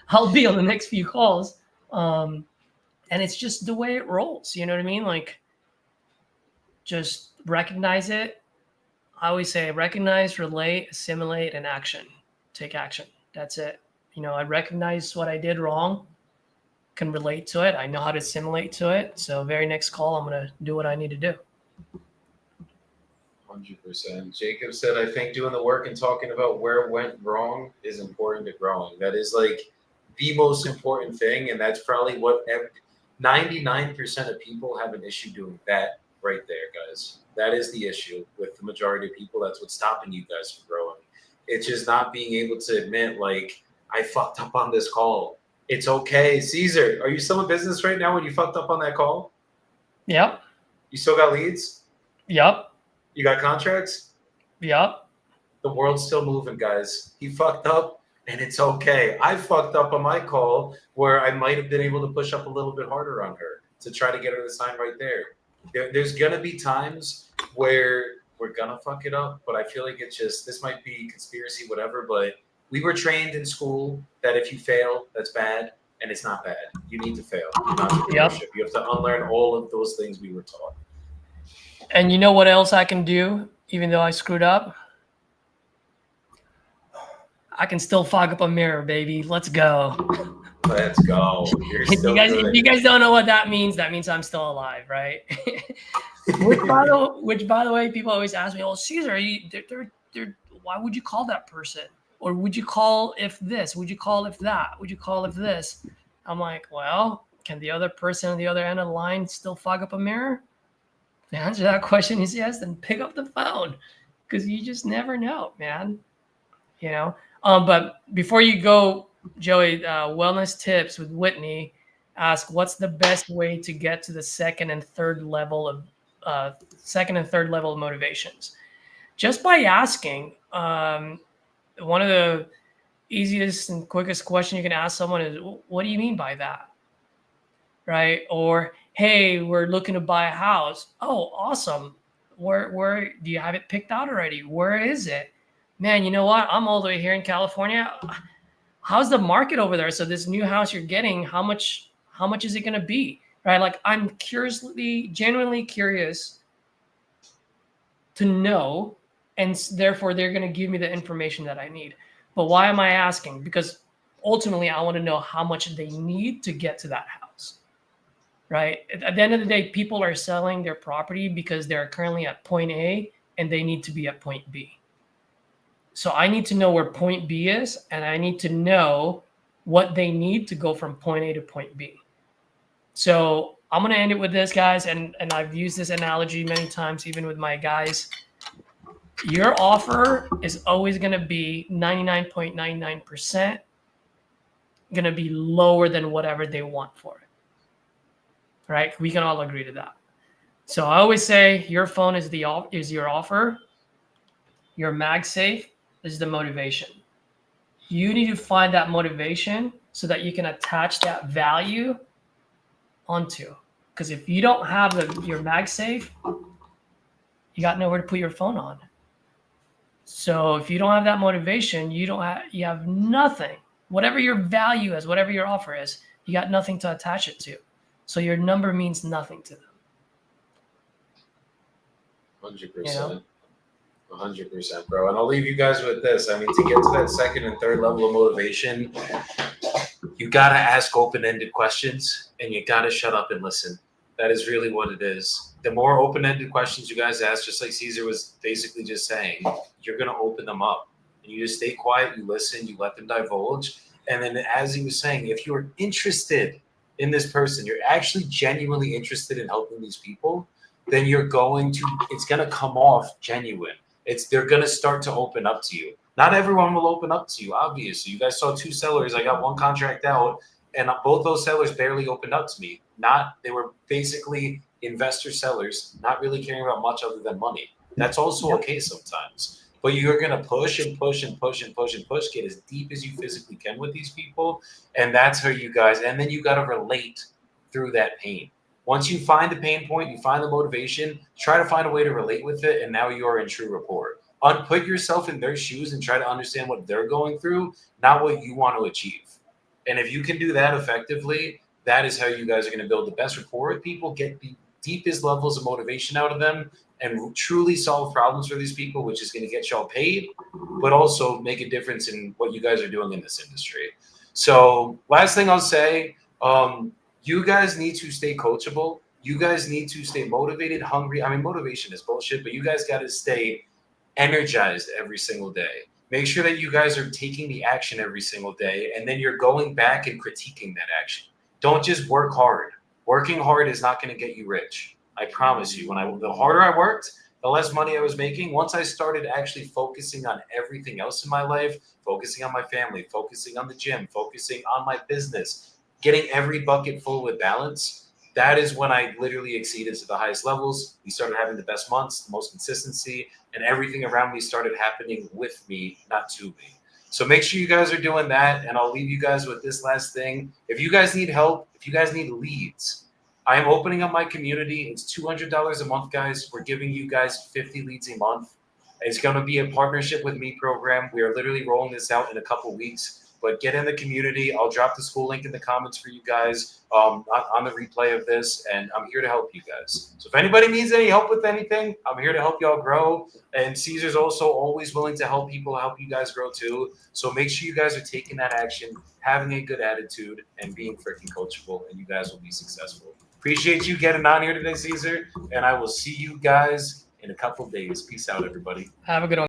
I'll be on the next few calls. And it's just the way it rolls. You know what I mean? Like, just recognize it. I always say recognize, relate, assimilate, and action. Take action. That's it. You know, I recognize what I did wrong, can relate to it. I know how to assimilate to it. So very next call, I'm going to do what I need to do. 100%. Jacob said, I think doing the work and talking about where it went wrong is important to growing. That is like the most important thing. And that's probably what 99% of people have an issue doing that right there, guys. That is the issue with the majority of people. That's what's stopping you guys from growing. It's just not being able to admit, like, I fucked up on this call. It's okay. Caesar, are you still in business right now when you fucked up on that call? Yep. You still got leads? Yep. You got contracts? Yep. The world's still moving, guys. He fucked up, and it's okay. I fucked up on my call where I might have been able to push up a little bit harder on her to try to get her to sign right there. There's going to be times where we're going to fuck it up, but I feel like it's just, this might be conspiracy, whatever, but we were trained in school that if you fail, that's bad, and it's not bad. You need to fail in entrepreneurship. Yep. You have to unlearn all of those things we were taught. And you know what else I can do, even though I screwed up? I can still fog up a mirror, baby. Let's go. Let's go. If you guys don't know what that means I'm still alive, right? which, by the way, people always ask me, "Oh, Caesar, why would you call that person? Or would you call if this? Would you call if that? Would you call if this?" I'm like, well, can the other person on the other end of the line still fog up a mirror? The answer to that question is yes, then pick up the phone, because you just never know, man. You know. But before you go, Joey, wellness tips with Whitney ask, what's the best way to get to the second and third level of motivations? Just by asking. One of the easiest and quickest question you can ask someone is, what do you mean by that? Right? Or, hey, we're looking to buy a house. Oh, awesome. Where do you have it picked out already? Where is it? Man, you know what? I'm all the way here in California. How's the market over there? So this new house you're getting, how much is it going to be? Right? Like, I'm genuinely curious to know, and therefore they're going to give me the information that I need. But why am I asking? Because ultimately I want to know how much they need to get to that house, right? At the end of the day, people are selling their property because they're currently at point A and they need to be at point B. So I need to know where point B is, and I need to know what they need to go from point A to point B. So I'm going to end it with this, guys, and I've used this analogy many times, even with my guys. your offer is always going to be 99.99% going to be lower than whatever they want for it. Right? We can all agree to that. So I always say your phone is your offer. Your MagSafe is the motivation. You need to find that motivation so that you can attach that value onto. Because if you don't have your MagSafe, you got nowhere to put your phone on. So if you don't have that motivation, you have nothing. Whatever your value is, whatever your offer is, you got nothing to attach it to. So your number means nothing to them. 100%. 100%, bro. And I'll leave you guys with this. I mean, to get to that second and third level of motivation, you got to ask open-ended questions and you got to shut up and listen. That is really what it is. The more open-ended questions you guys ask, just like Caesar was basically just saying, you're going to open them up. And you just stay quiet, you listen, you let them divulge. And then as he was saying, if you're interested in this person, you're actually genuinely interested in helping these people, then it's going to come off genuine. They're going to start to open up to you. Not everyone will open up to you, obviously. You guys saw 2 sellers. I got 1 contract out, and both those sellers barely opened up to me. They were basically investor sellers, not really caring about much other than money. That's also okay sometimes. But you're going to push and push and push and push and push, get as deep as you physically can with these people. And that's how you guys, and then you got to relate through that pain. Once you find the pain point, you find the motivation, try to find a way to relate with it, and now you're in true rapport. Put yourself in their shoes and try to understand what they're going through, not what you want to achieve. And if you can do that effectively, that is how you guys are going to build the best rapport with people, get the deepest levels of motivation out of them, and truly solve problems for these people, which is going to get y'all paid, but also make a difference in what you guys are doing in this industry. So last thing I'll say, you guys need to stay coachable. You guys need to stay motivated, hungry. I mean, motivation is bullshit, but you guys got to stay energized every single day. Make sure that you guys are taking the action every single day, and then you're going back and critiquing that action. Don't just work hard. Working hard is not going to get you rich. I promise you. The harder I worked, the less money I was making. Once I started actually focusing on everything else in my life, focusing on my family, focusing on the gym, focusing on my business, getting every bucket full with balance, that is when I literally exceeded to the highest levels. We started having the best months, the most consistency, and everything around me started happening with me, not to me. So make sure you guys are doing that, and I'll leave you guys with this last thing. If you guys need help, if you guys need leads, I am opening up my community. It's $200 a month, guys. We're giving you guys 50 leads a month. It's going to be a partnership with me program. We are literally rolling this out in a couple weeks. But get in the community. I'll drop the school link in the comments for you guys on the replay of this, and I'm here to help you guys. So if anybody needs any help with anything, I'm here to help y'all grow. And Caesar's also always willing to help people, help you guys grow too. So make sure you guys are taking that action, having a good attitude, and being freaking coachable, and you guys will be successful. Appreciate you getting on here today, Caesar, and I will see you guys in a couple days. Peace out, everybody. Have a good one.